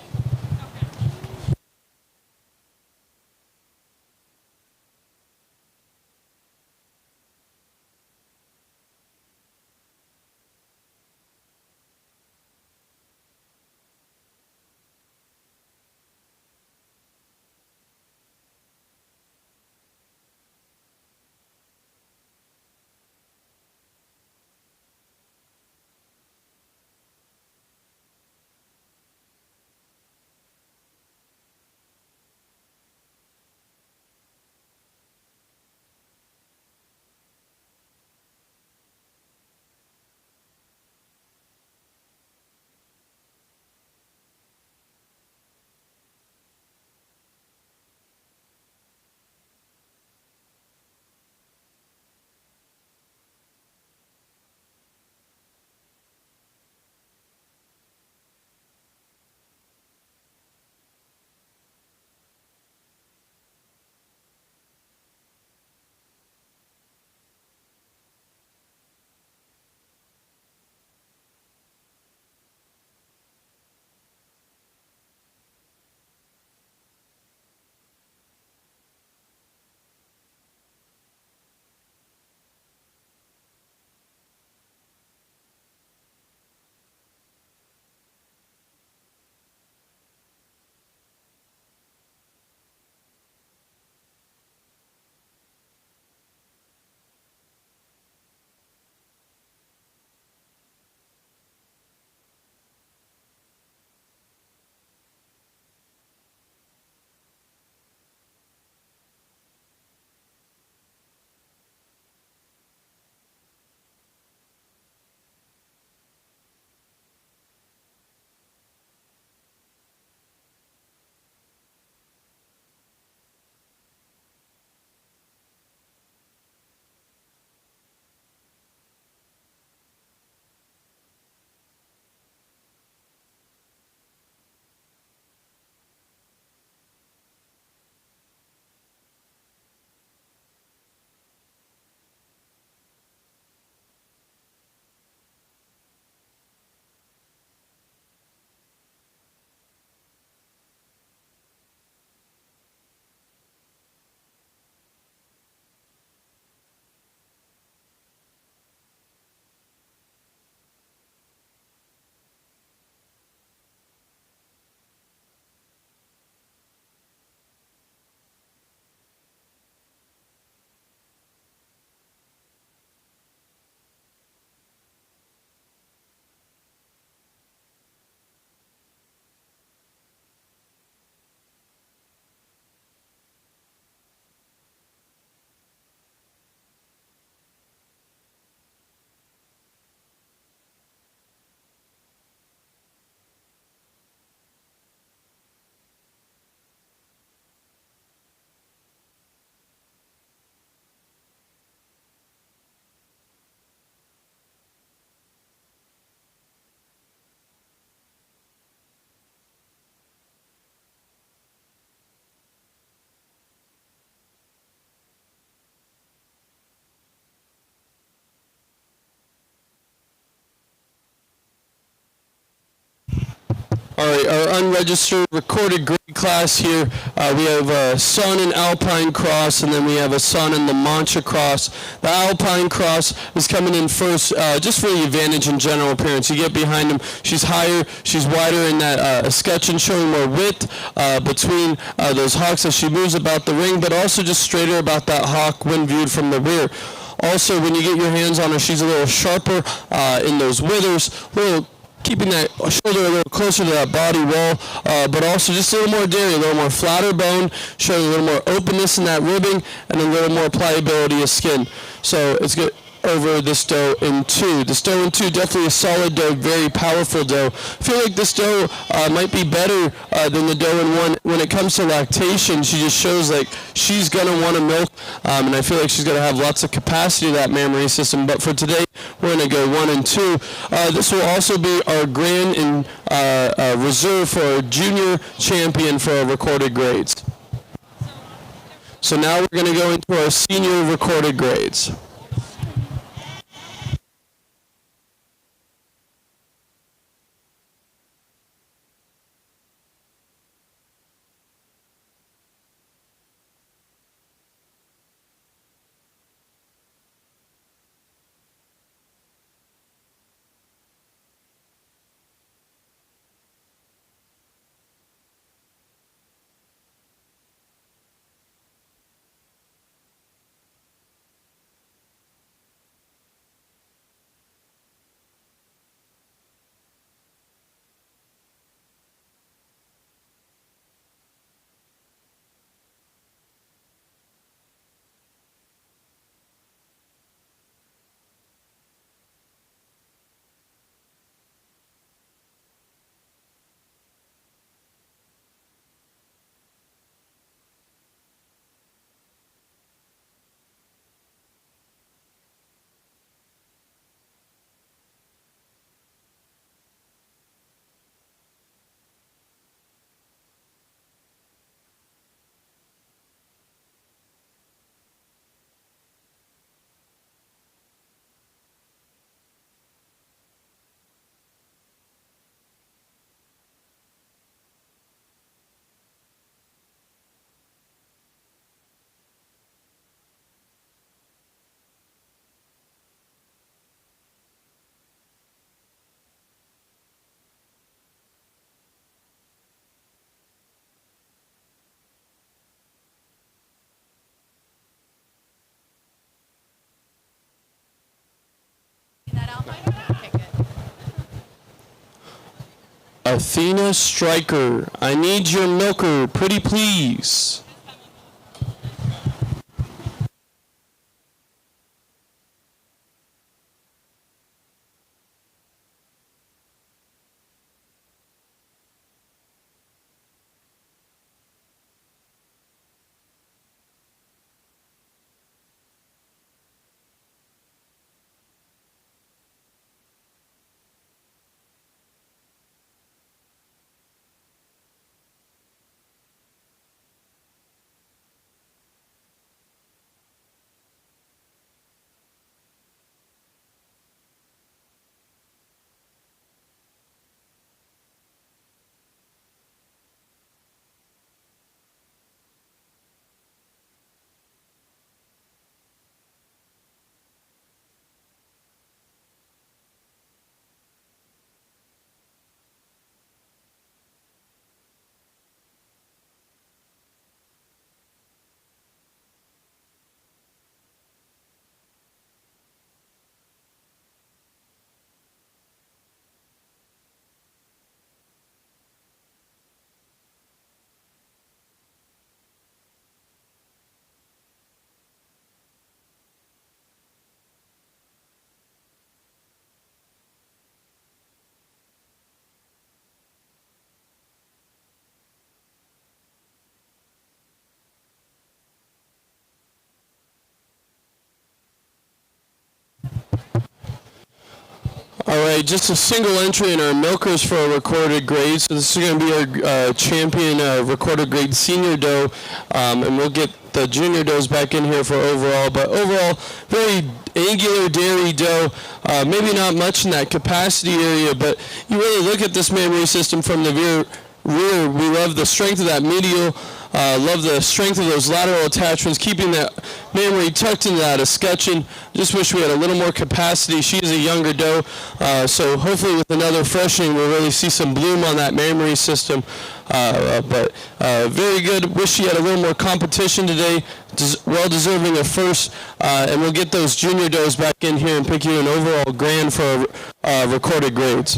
All right, our unregistered recorded grade class here, we have a son in Alpine Cross, and then we have a son in La Mancha Cross. The Alpine Cross is coming in first, just for the advantage in general appearance. You get behind him, she's higher, she's wider in that escutcheon, showing more width between those hocks as she moves about the ring, but also just straighter about that hock when viewed from the rear. Also, when you get your hands on her, she's a little sharper in those withers, keeping that shoulder a little closer to that body wall, but also just a little more dairy, a little more flatter bone, showing a little more openness in that ribbing, and a little more pliability of skin. So it's good over this doe in 2. This doe in 2, definitely a solid doe, very powerful doe. I feel like this doe might be better than the doe in 1 when it comes to lactation. She just shows like she's going to want to milk, and I feel like she's going to have lots of capacity to that mammary system. But for today, we're going to go 1 and 2. This will also be our grand and reserve for our junior champion for our recorded grades. So now we're going to go into our senior recorded grades. Athena Stryker, I need your milker, pretty please. All right, just a single entry in our milkers for a recorded grade. So this is going to be our champion recorded grade senior doe, and we'll get the junior does back in here for overall, but overall very angular dairy doe, maybe not much in that capacity area, but you really look at this mammary system from the rear. We love the strength of that medial, love the strength of those lateral attachments, keeping that mammary tucked into that escutcheon. Just wish we had a little more capacity. She is a younger doe, so hopefully with another freshening we'll really see some bloom on that mammary system. But very good. Wish she had a little more competition today. Well deserving of first, and we'll get those junior does back in here and pick you an overall grand for recorded grades.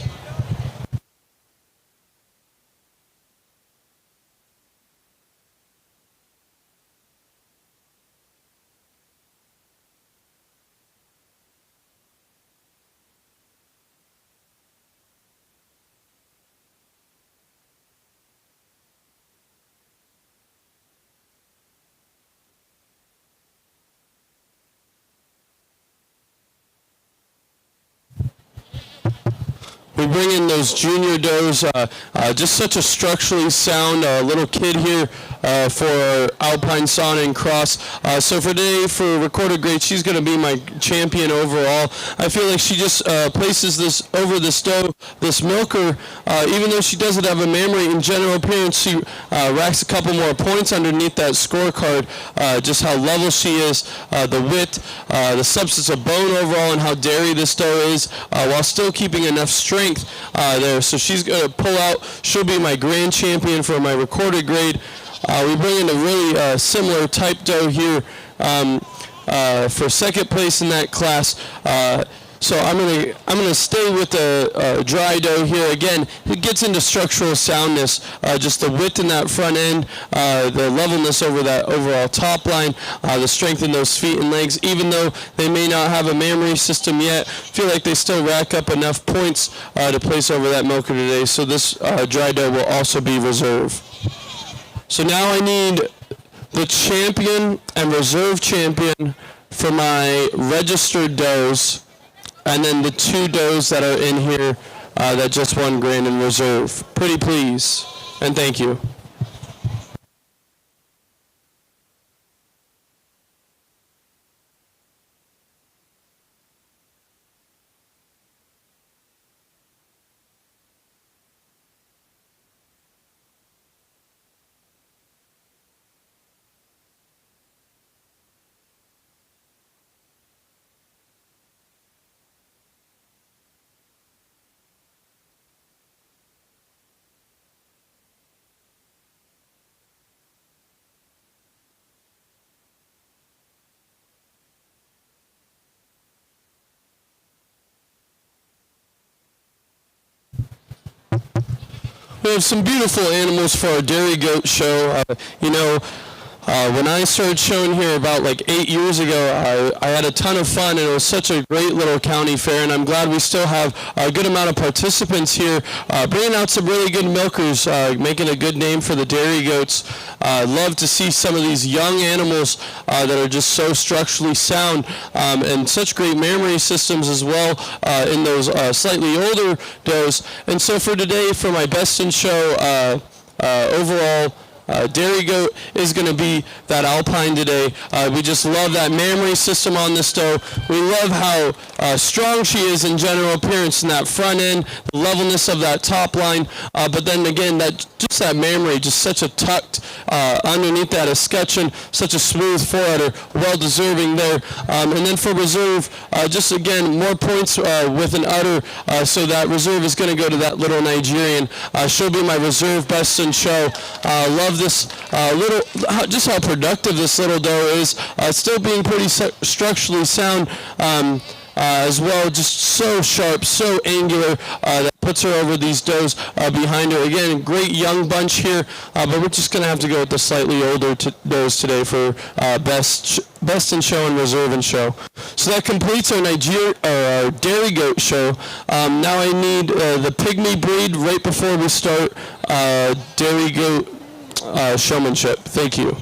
We bring in those junior does, just such a structurally sound little kid here for Alpine Sauna and Cross. So for today, for recorded grade, she's going to be my champion overall. I feel like she just places this over this doe, this milker, even though she doesn't have a mammary in general appearance, she racks a couple more points underneath that scorecard, just how level she is, the width, the substance of bone overall, and how dairy this doe is, while still keeping enough strength there. So she's going to pull out. She'll be my grand champion for my recorded grade. We bring in a really similar type doe here for second place in that class. So I'm gonna stay with the dry doe here. Again, it gets into structural soundness, just the width in that front end, the levelness over that overall top line, the strength in those feet and legs. Even though they may not have a mammary system yet, feel like they still rack up enough points to place over that milker today. So this dry doe will also be reserve. So now I need the champion and reserve champion for my registered does, and then the two does that are in here that just won grand in reserve. Pretty please, and thank you. We have some beautiful animals for our dairy goat show. When I started showing here about like 8 years ago, I had a ton of fun, and it was such a great little county fair, and I'm glad we still have a good amount of participants here, bringing out some really good milkers, making a good name for the dairy goats. Love to see some of these young animals that are just so structurally sound, and such great mammary systems as well in those slightly older does. And so for today, for my best in show overall, dairy goat is going to be that Alpine today. We just love that mammary system on this doe. We love how strong she is in general appearance in that front end, the levelness of that top line, but then again, that mammary, just such a tucked underneath that escutcheon, such a smooth forerunner, well deserving there. And then for reserve, just again, more points with an udder, so that reserve is going to go to that little Nigerian. She'll be my reserve best in show. Love this just how productive this little doe is, still being pretty structurally sound as well, just so sharp, so angular, that puts her over these does behind her. Again, great young bunch here, but we're just going to have to go with the slightly older does today for best in show and reserve in show. So that completes our dairy goat show. Now I need the Pygmy breed right before we start dairy goat showmanship. Thank you.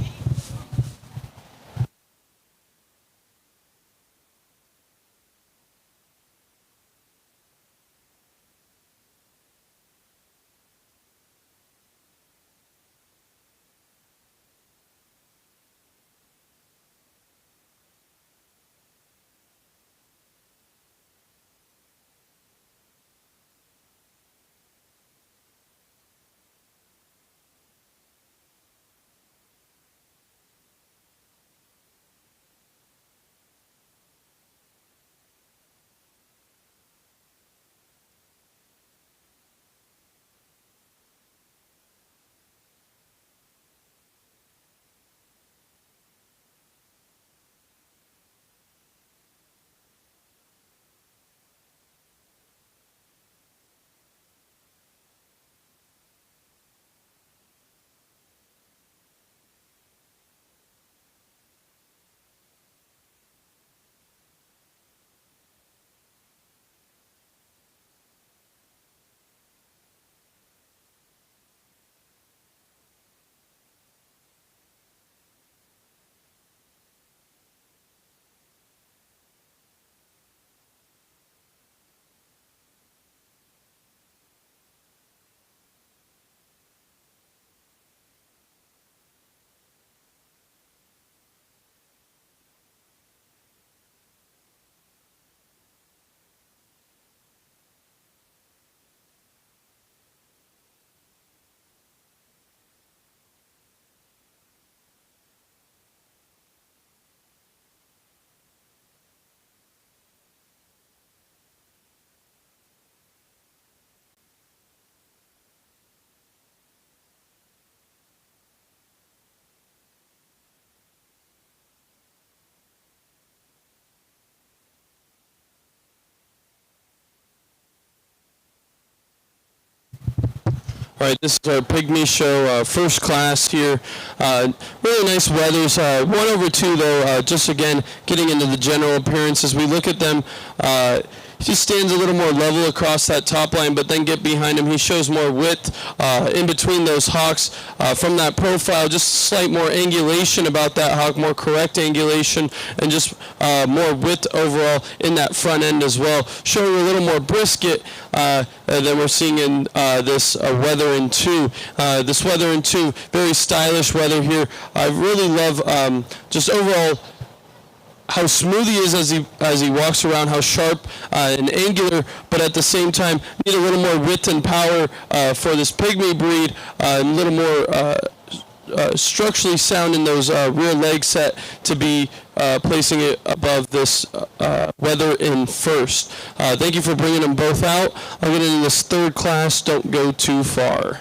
All right, this is our Pygmy show, first class here. Really nice weathers. 1/2 though, just again getting into the general appearance. As we look at them, he just stands a little more level across that top line, but then get behind him, he shows more width in between those hocks. From that profile, just slight more angulation about that hock, more correct angulation, and just more width overall in that front end as well, showing a little more brisket than we're seeing in this weather in 2. This weather in 2, very stylish weather here. I really love just overall how smooth he is as he walks around, how sharp and angular, but at the same time need a little more width and power for this Pygmy breed, a little more structurally sound in those rear leg set to be placing it above this weather in first. Thank you for bringing them both out. I'll get into this third class. Don't go too far.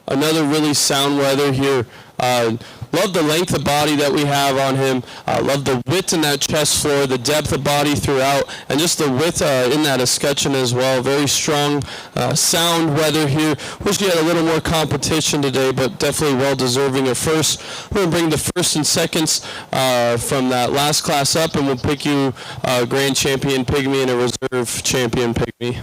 Another really sound weather here. Love the length of body that we have on him. Love the width in that chest floor, the depth of body throughout, and just the width in that escutcheon as well. Very strong, sound weather here. Wish we had a little more competition today, but definitely well deserving of first. We're going to bring the first and seconds from that last class up, and we'll pick you a grand champion Pygmy and a reserve champion Pygmy.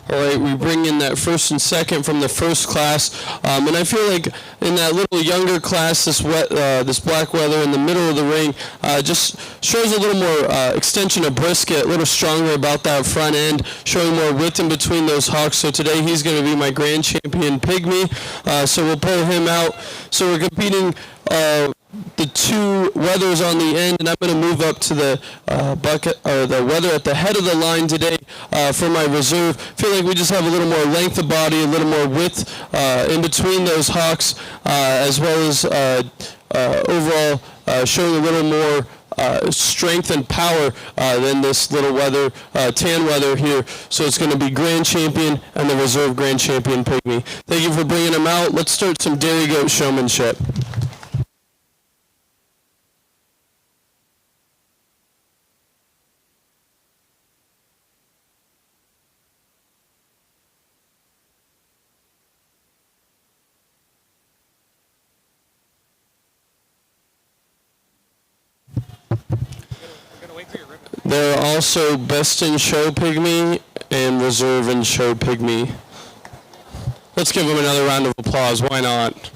All right, we bring in that first and second from the first class, and I feel like in that little younger class, this black weather in the middle of the ring just shows a little more extension of brisket, a little stronger about that front end, showing more width in between those hocks. So today he's going to be my grand champion Pygmy, so we'll pull him out. So we're competing the two weathers on the end, and I'm going to move up to the bucket or the weather at the head of the line today for my reserve. Feel like we just have a little more length of body, a little more width in between those hocks, as well as overall showing a little more strength and power than this little weather, tan weather here. So it's going to be grand champion and the reserve grand champion Pygmy. Thank you for bringing them out. Let's start some dairy goat showmanship. There are also best in show Pygmy and reserve in show Pygmy. Let's give them another round of applause. Why not?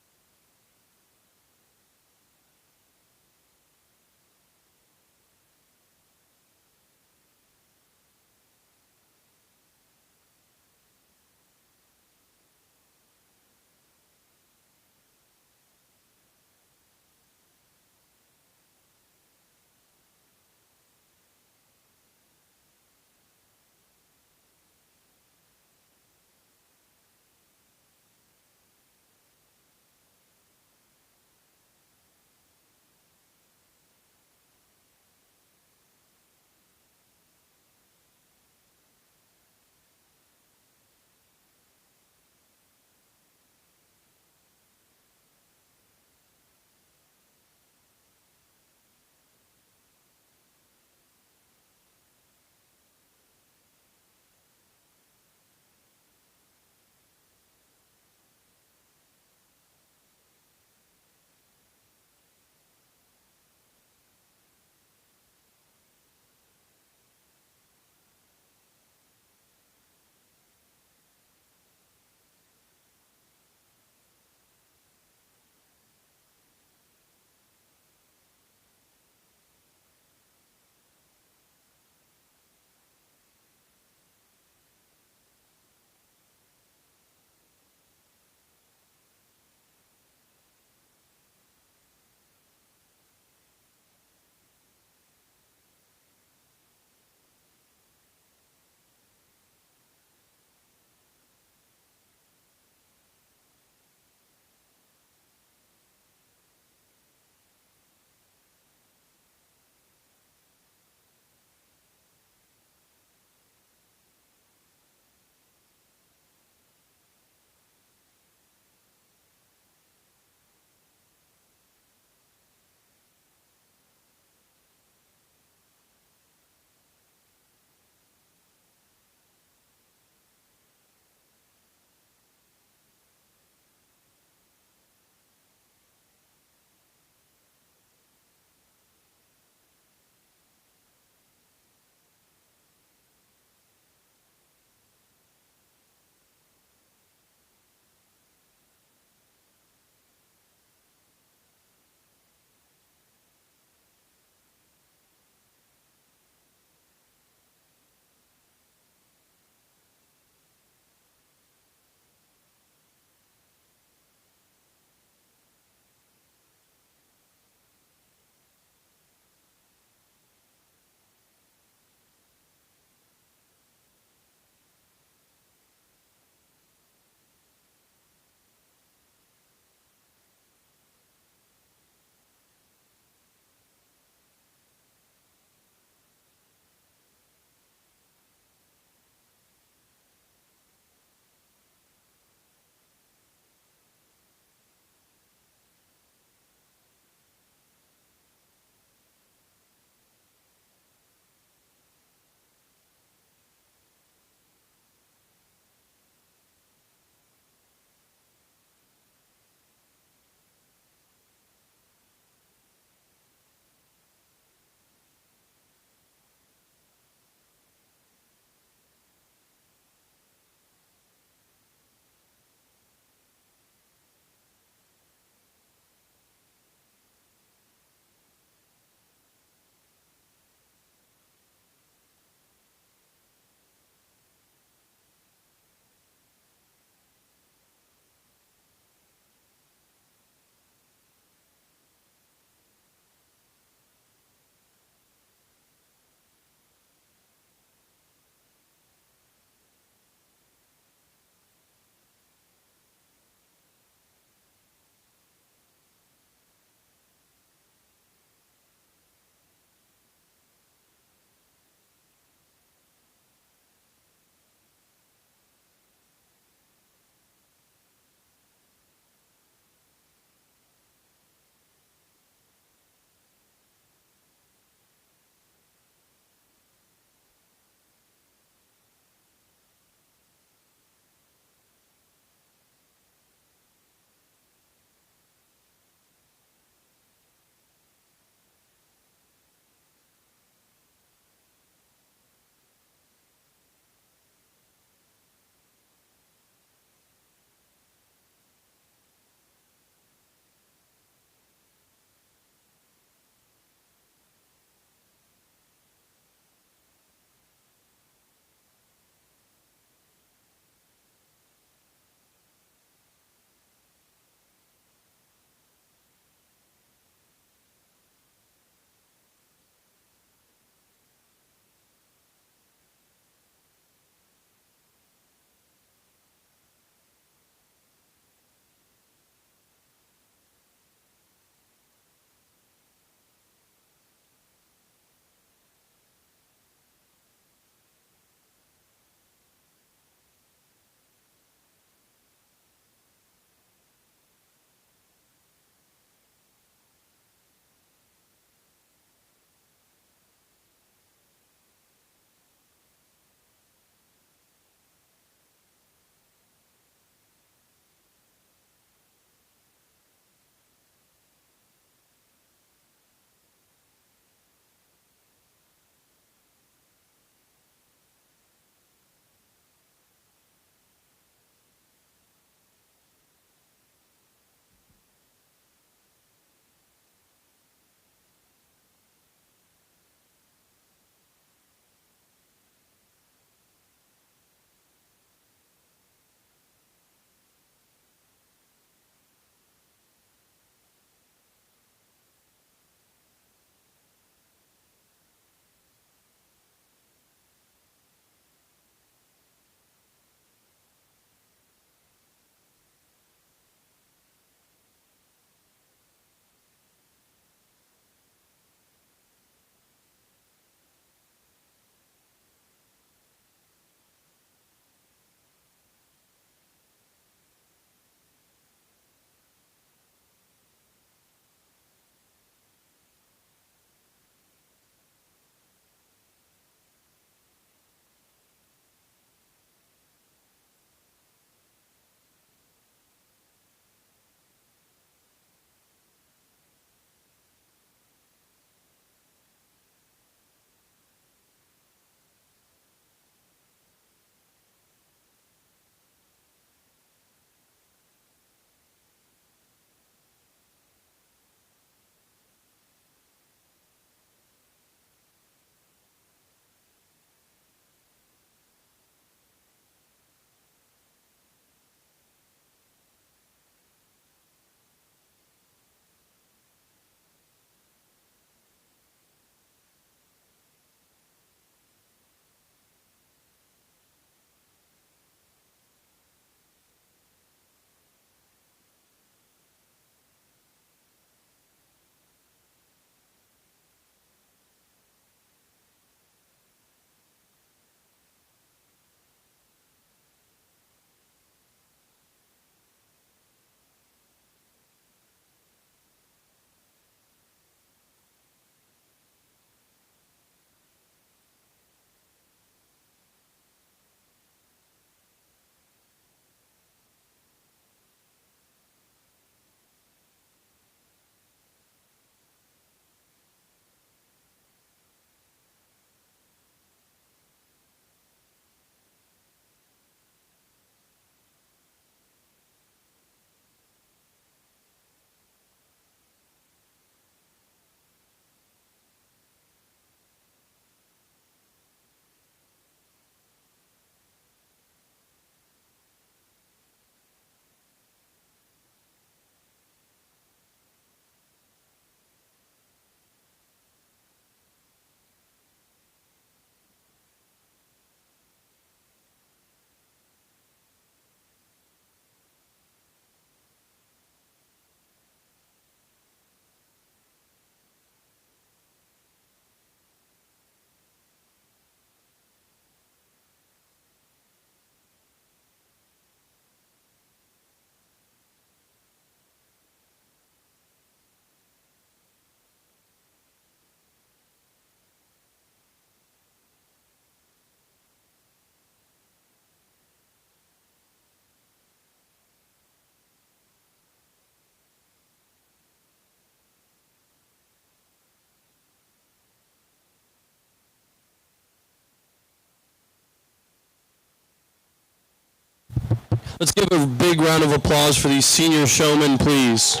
Let's give a big round of applause for these senior showmen, please.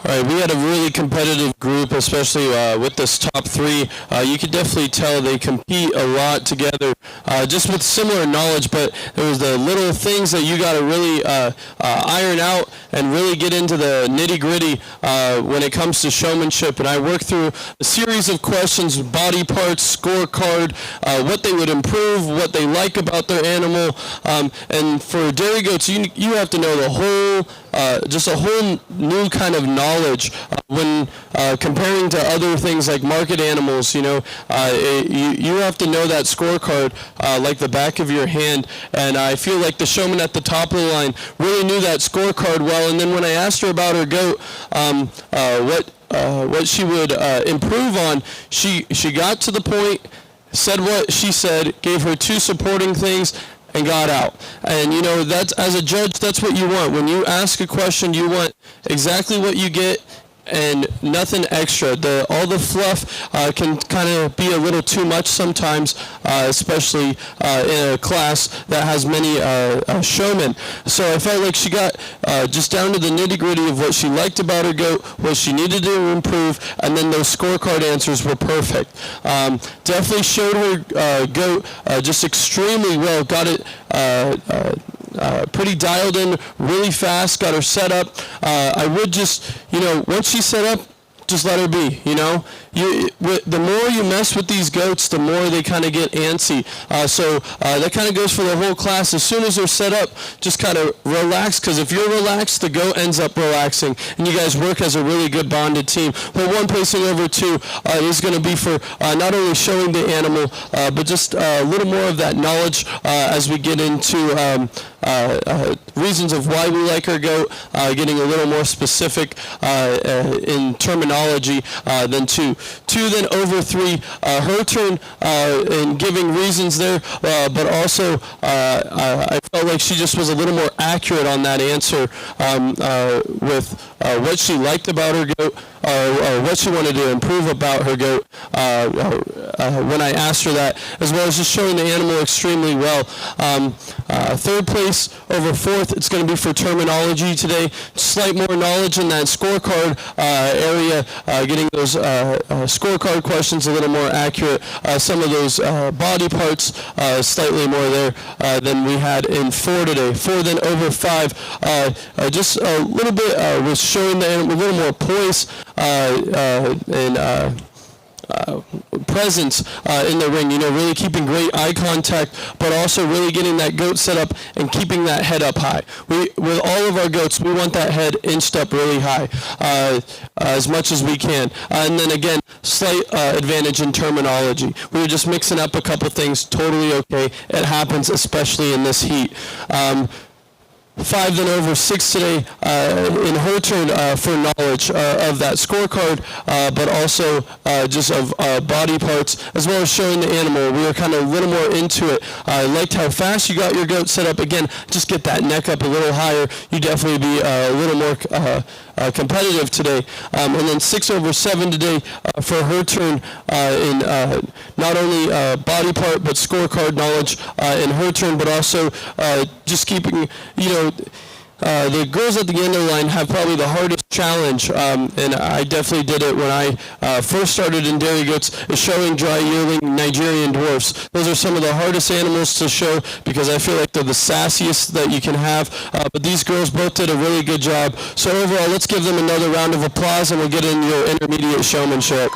All right, we had a really competitive group, especially with this top three. You could definitely tell they compete a lot together, just with similar knowledge, but there was the little things that you got to really iron out and really get into the nitty-gritty when it comes to showmanship. And I worked through a series of questions, body parts, scorecard, what they would improve, what they like about their animal. And for dairy goats, you have to know the whole just a whole new kind of knowledge when comparing to other things like market animals. You have to know that scorecard like the back of your hand. And I feel like the showman at the top of the line really knew that scorecard well. And then when I asked her about her goat, what she would improve on, she got to the point, said what she said, gave her two supporting things, and got out. And that's, as a judge, that's what you want. When you ask a question, you want exactly what you get and nothing extra. All the fluff can kind of be a little too much sometimes, especially in a class that has many showmen. So I felt like she got just down to the nitty-gritty of what she liked about her goat, what she needed to improve, and then those scorecard answers were perfect. Definitely showed her goat just extremely well. Got it pretty dialed in really fast, got her set up. I would just, once she's set up, just let her be, the more you mess with these goats, the more they kind of get antsy. So that kind of goes for the whole class. As soon as they're set up, just kind of relax, because if you're relaxed, the goat ends up relaxing, and you guys work as a really good bonded team. But one placing over two is going to be for not only showing the animal, but just a little more of that knowledge as we get into reasons of why we like our goat, getting a little more specific in terminology than two. Two, then over three. Her turn in giving reasons there, but also I felt like she just was a little more accurate on that answer with what she liked about her goat, or what she wanted to improve about her goat when I asked her that, as well as just showing the animal extremely well. Third place over fourth, it's going to be for terminology today. Slight more knowledge in that scorecard area, getting those scorecard questions a little more accurate. Some of those body parts slightly more there than we had in four today. Four, then over five, just a little bit was showing the animal a little more poise and presence in the ring, really keeping great eye contact, but also really getting that goat set up and keeping that head up high. With all of our goats, we want that head inched up really high as much as we can. And then again, slight advantage in terminology. We were just mixing up a couple things, totally okay. It happens, especially in this heat. Five, then over six today in her turn for knowledge of that scorecard, but also just of body parts, as well as showing the animal. We were kind of a little more into it. I liked how fast you got your goat set up. Again, just get that neck up a little higher. You definitely be a little more competitive today. And then 6 over 7 today for her turn in not only body part but scorecard knowledge in her turn, but also just keeping, the girls at the end of the line have probably the hardest challenge, and I definitely did it when I first started in dairy goats, is showing dry yearling Nigerian dwarfs. Those are some of the hardest animals to show because I feel like they're the sassiest that you can have, but these girls both did a really good job. So overall, let's give them another round of applause, and we'll get into your intermediate showmanship.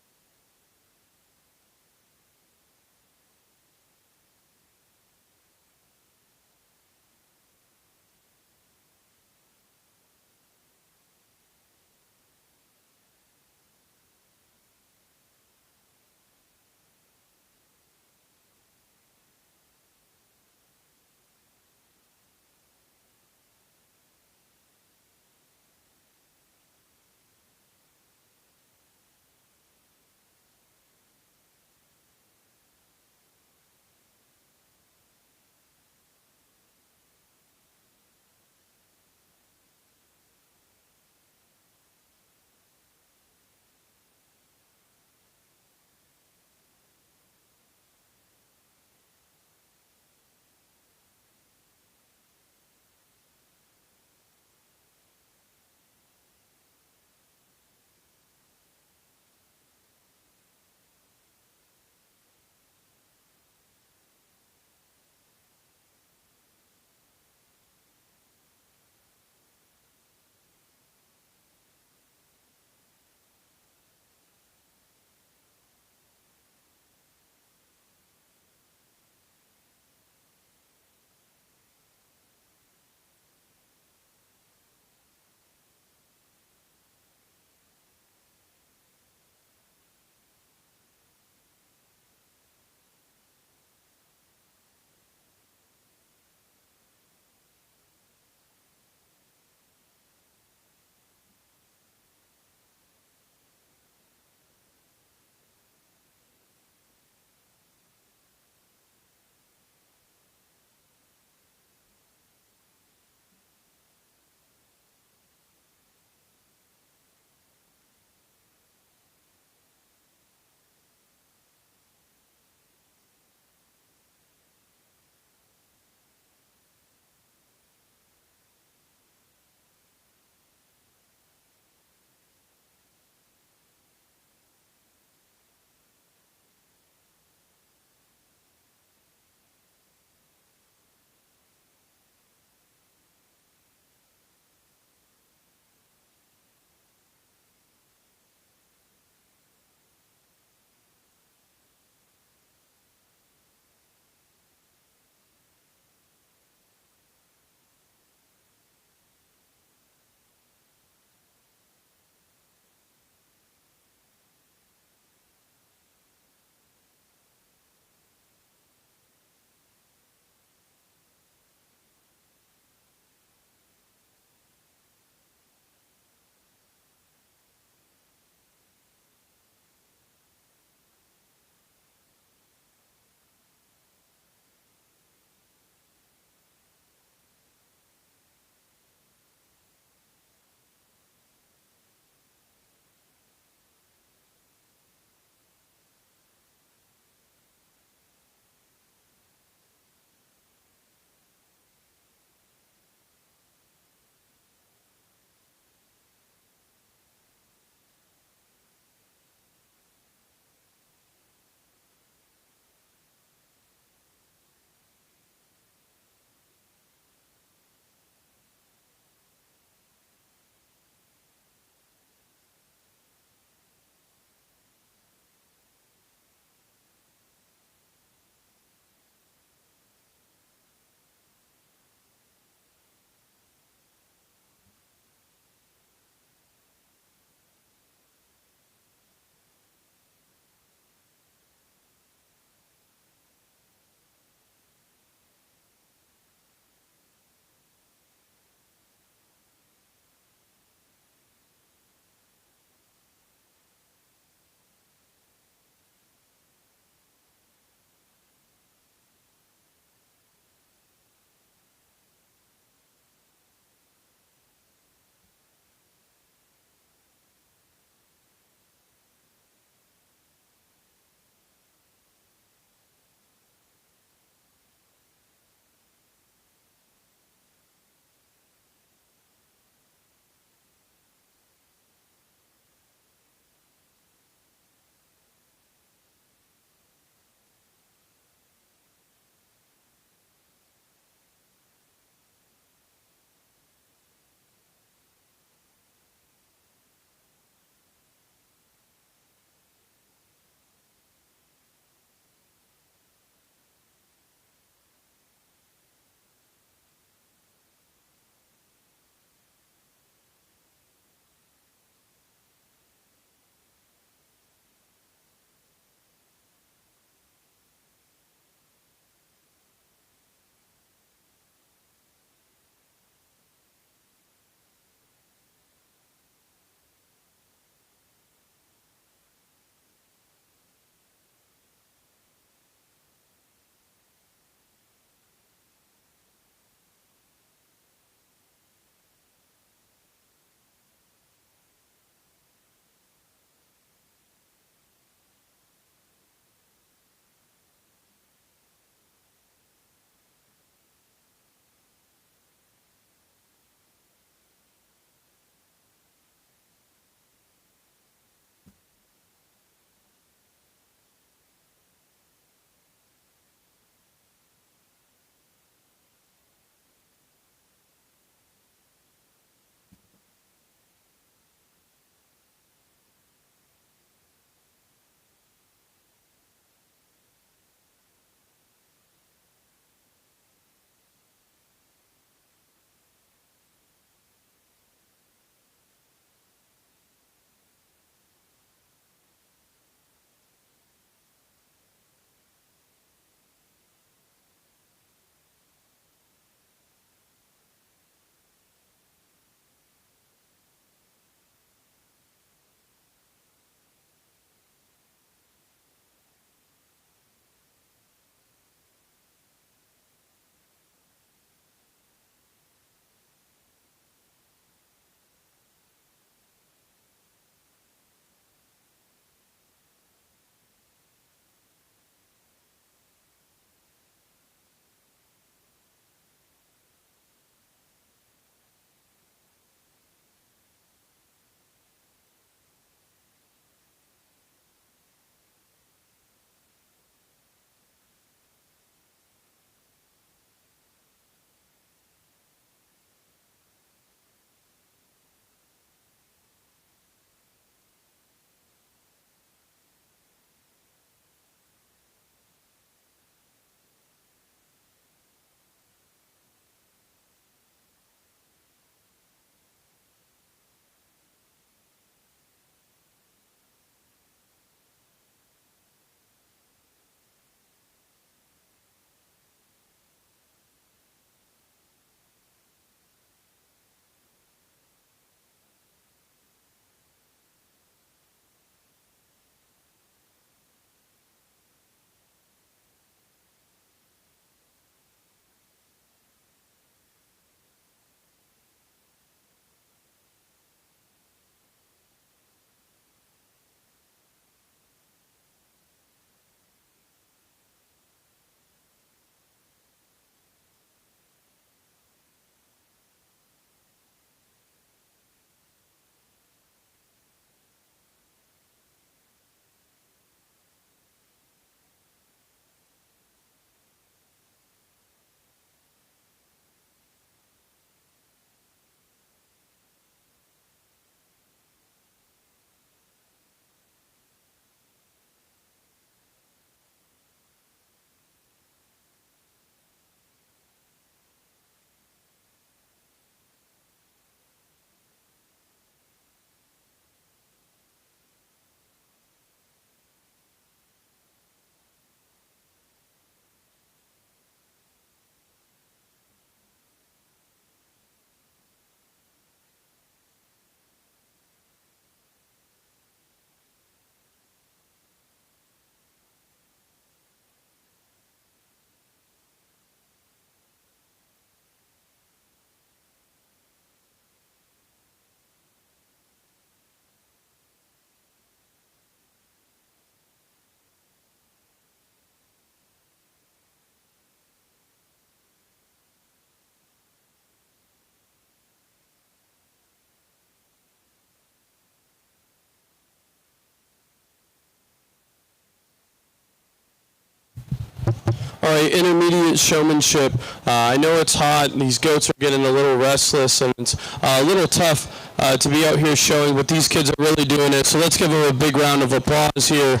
All right, intermediate showmanship. I know it's hot, and these goats are getting a little restless, and it's a little tough to be out here showing, but these kids are really doing it. So let's give them a big round of applause here.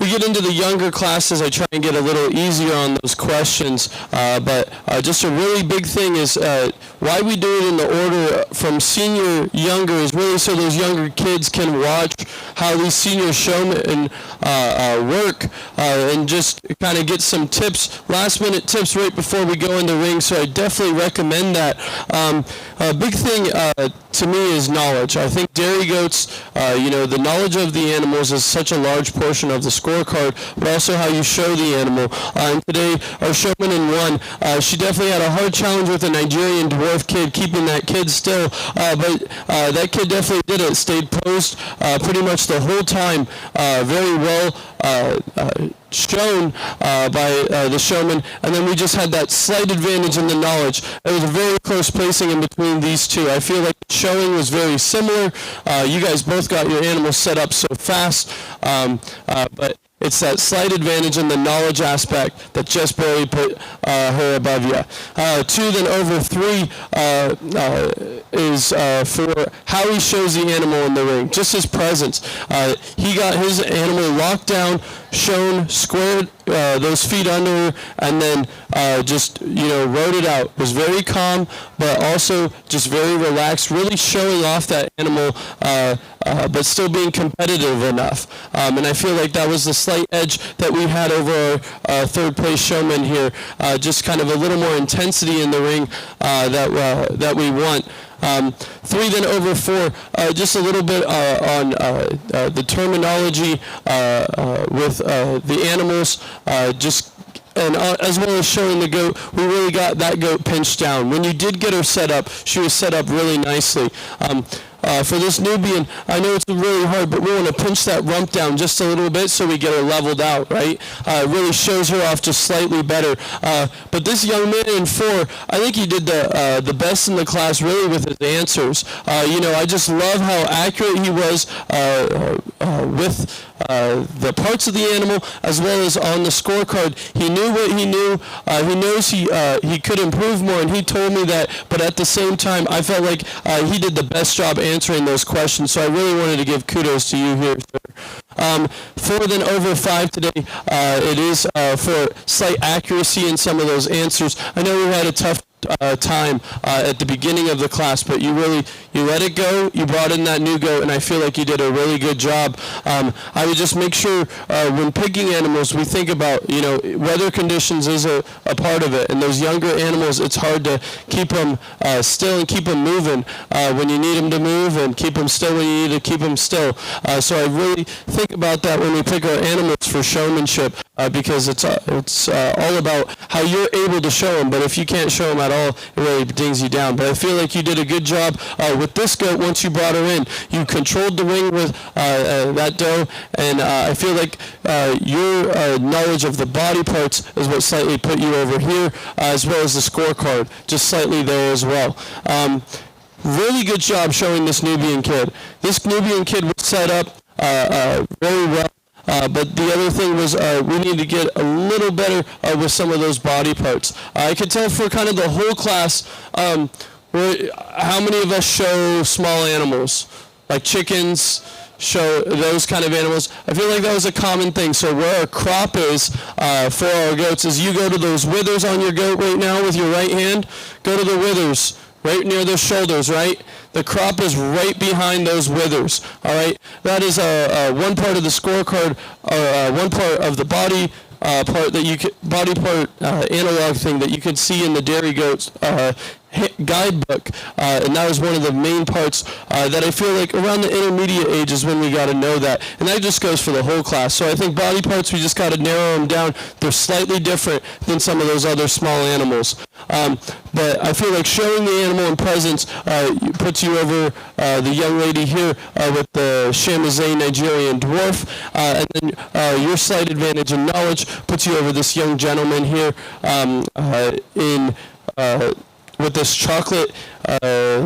We get into the younger classes, I try and get a little easier on those questions, but just a really big thing is why we do it in the order from senior younger is really so those younger kids can watch how these senior showmen work and just kind of get some tips, last minute tips right before we go in the ring, so I definitely recommend that. A big thing to me is knowledge. I think dairy goats, the knowledge of the animals is such a large portion of the scorecard, but also how you show the animal. And today, our showman in one, she definitely had a hard challenge with a Nigerian dwarf kid, keeping that kid still, but that kid definitely did it, stayed posed pretty much the whole time, very well shown by the showman, and then we just had that slight advantage in the knowledge. It was a very close placing in between these two. I feel like the showing was very similar. You guys both got your animals set up so fast, but it's that slight advantage in the knowledge aspect that just barely put her above you. 2 then over 3 is for how he shows the animal in the ring, just his presence. He got his animal locked down, shown, squared those feet under her, and then just, rode it out. Was very calm, but also just very relaxed, really showing off that animal, but still being competitive enough. And I feel like that was the slight edge that we had over our third place showman here, just kind of a little more intensity in the ring that we want. 3 then over 4, just a little bit on the terminology with the animals, and as well as showing the goat, we really got that goat pinched down. When you did get her set up, she was set up really nicely. For this Nubian, I know it's really hard, but we want to pinch that rump down just a little bit so we get her leveled out, right? It really shows her off just slightly better. But this young man in 4, I think he did the best in the class really with his answers. I just love how accurate he was with the parts of the animal as well as on the scorecard. He knew what he knew. He knows he could improve more, and he told me that, but at the same time, I felt like he did the best job answering those questions, so I really wanted to give kudos to you here, sir. 4 then over 5 today, it is for slight accuracy in some of those answers. I know we had a tough time at the beginning of the class, but you let it go, you brought in that new goat, and I feel like you did a really good job. I would just make sure when picking animals, we think about, weather conditions is a part of it, and those younger animals, it's hard to keep them still and keep them moving when you need them to move, and keep them still when you need to keep them still. So I really think about that when we pick our animals for showmanship, because it's all about how you're able to show them, but if you can't show them at all, it really dings you down. But I feel like you did a good job with this goat. Once you brought her in, you controlled the ring with that doe, and I feel like your knowledge of the body parts is what slightly put you over here, as well as the scorecard, just slightly there as well. Really good job showing this Nubian kid. This Nubian kid was set up very well. But the other thing was we need to get a little better with some of those body parts. I could tell for kind of the whole class, how many of us show small animals, like chickens, show those kind of animals. I feel like that was a common thing. So where our crop is for our goats is you go to those withers on your goat right now with your right hand, go to the withers right near the shoulders, right? The crop is right behind those withers, all right? That is one part of the scorecard, one part of the body part that you could, body part analog thing that you can see in the dairy goats guidebook, and that was one of the main parts that I feel like around the intermediate age is when we got to know that, and that just goes for the whole class. So I think body parts, we just got to narrow them down. They're slightly different than some of those other small animals, but I feel like showing the animal in presence puts you over the young lady here with the Shamazay Nigerian dwarf, and then your slight advantage in knowledge puts you over this young gentleman here in with this chocolate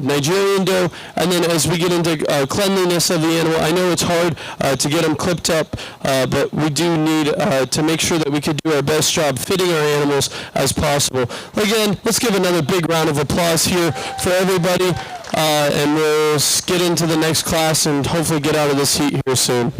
Nigerian doe, and then as we get into cleanliness of the animal, I know it's hard to get them clipped up, but we do need to make sure that we can do our best job fitting our animals as possible. Again, let's give another big round of applause here for everybody, and we'll get into the next class and hopefully get out of this heat here soon.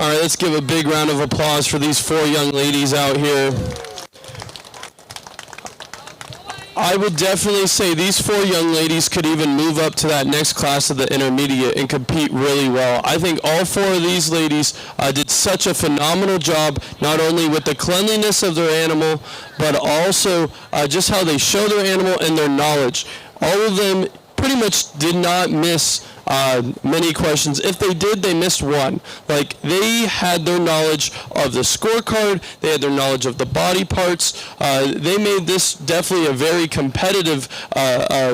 All right, let's give a big round of applause for these 4 young ladies out here. I would definitely say these 4 young ladies could even move up to that next class of the intermediate and compete really well. I think all 4 of these ladies did such a phenomenal job, not only with the cleanliness of their animal, but also just how they show their animal and their knowledge. All of them pretty much did not miss many questions. If they did, they missed one. Like, they had their knowledge of the scorecard, they had their knowledge of the body parts. They made this definitely a very competitive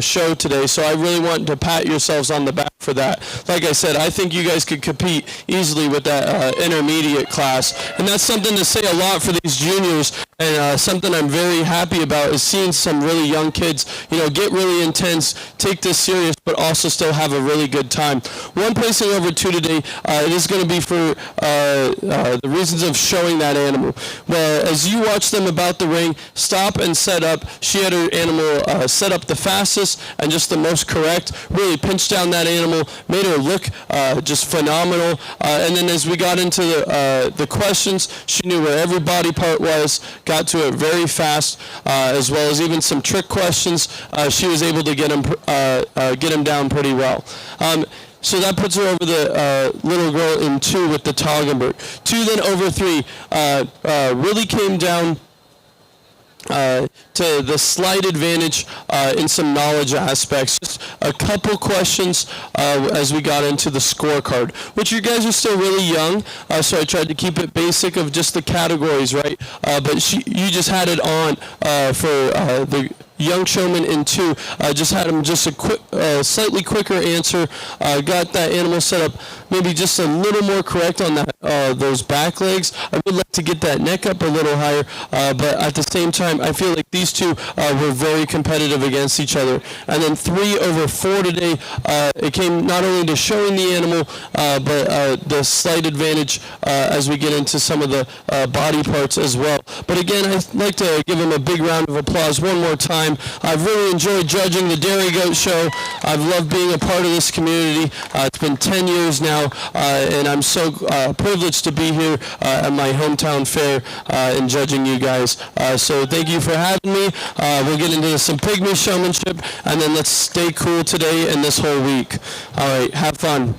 show today, so I really want to pat yourselves on the back for that. Like I said, I think you guys could compete easily with that intermediate class, and that's something to say a lot for these juniors, and something I'm very happy about is seeing some really young kids, get really intense, take this serious, but also still have a really good time. One placing over 2 today, it is going to be for the reasons of showing that animal. Well, as you watch them about the ring, stop and set up, she had her animal set up the fastest and just the most correct, really pinched down that animal, made her look just phenomenal, and then as we got into the questions, she knew where every body part was, got to it very fast, as well as even some trick questions. She was able to get them down pretty well. So that puts her over the little girl in 2 with the Toggenburg. 2 then over 3 really came down to the slight advantage in some knowledge aspects. Just a couple questions as we got into the scorecard, which you guys are still really young, so I tried to keep it basic of just the categories, right? But you just had it on for the young showman in 2, just had him just a slightly quicker answer, got that animal set up maybe just a little more correct on that those back legs. I would like to get that neck up a little higher, but at the same time, I feel like these 2 were very competitive against each other. And then 3 over 4 today, it came not only to showing the animal, but the slight advantage as we get into some of the body parts as well. But again, I'd like to give him a big round of applause one more time. I've really enjoyed judging the Dairy Goat Show. I've loved being a part of this community. It's been 10 years now, and I'm so privileged to be here at my hometown fair and judging you guys. So thank you for having me. We'll get into some pygmy showmanship, and then let's stay cool today and this whole week. All right, have fun.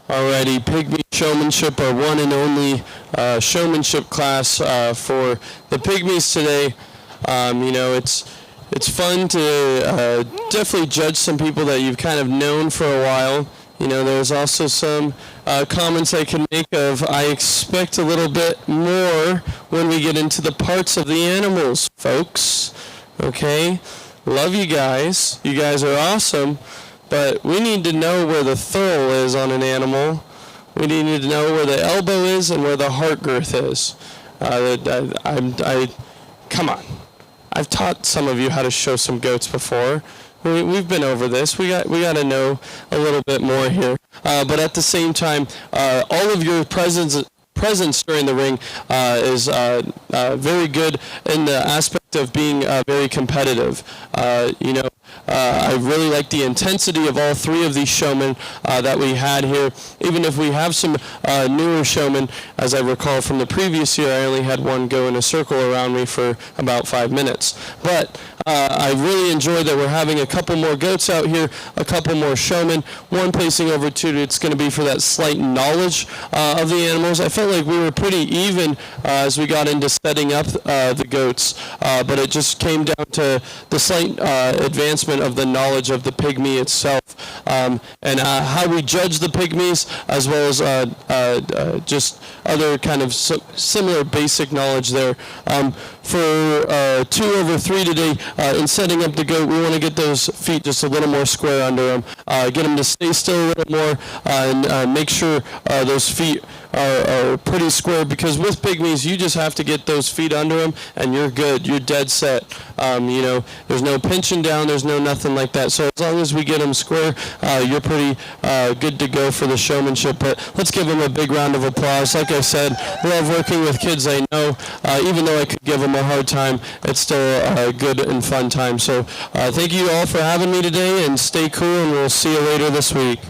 Alrighty, Pygmy Showmanship, our one and only showmanship class for the Pygmies today. It's fun to definitely judge some people that you've kind of known for a while. There's also some comments I can make of I expect a little bit more when we get into the parts of the animals, folks. Okay? Love you guys. You guys are awesome. But we need to know where the thurl is on an animal. We need to know where the elbow is and where the heart girth is. Come on. I've taught some of you how to show some goats before. We've been over this. We got to know a little bit more here. But at the same time, all of your presence during the ring is very good in the aspect of being very competitive. I really like the intensity of all three of these showmen that we had here. Even if we have some newer showmen, as I recall from the previous year, I only had one go in a circle around me for about 5 minutes. But I really enjoyed that we're having a couple more goats out here, a couple more showmen, one placing over two. It's going to be for that slight knowledge of the animals. I felt like we were pretty even as we got into setting up the goats, but it just came down to the slight advancement of the knowledge of the pygmy itself, and how we judge the pygmies, as well as just other kind of similar basic knowledge there. For 2 over 3 today, in setting up the goat, we want to get those feet just a little more square under them, get them to stay still a little more, and make sure those feet are pretty square, because with pygmies, you just have to get those feet under them, and you're good. You're dead set. There's no pinching down. There's no nothing like that. So as long as we get them square, you're pretty good to go for the showmanship. But let's give them a big round of applause. Like I said, love working with kids I know. Even though I could give them a hard time, it's still a good and fun time. So thank you all for having me today, and stay cool, and we'll see you later this week.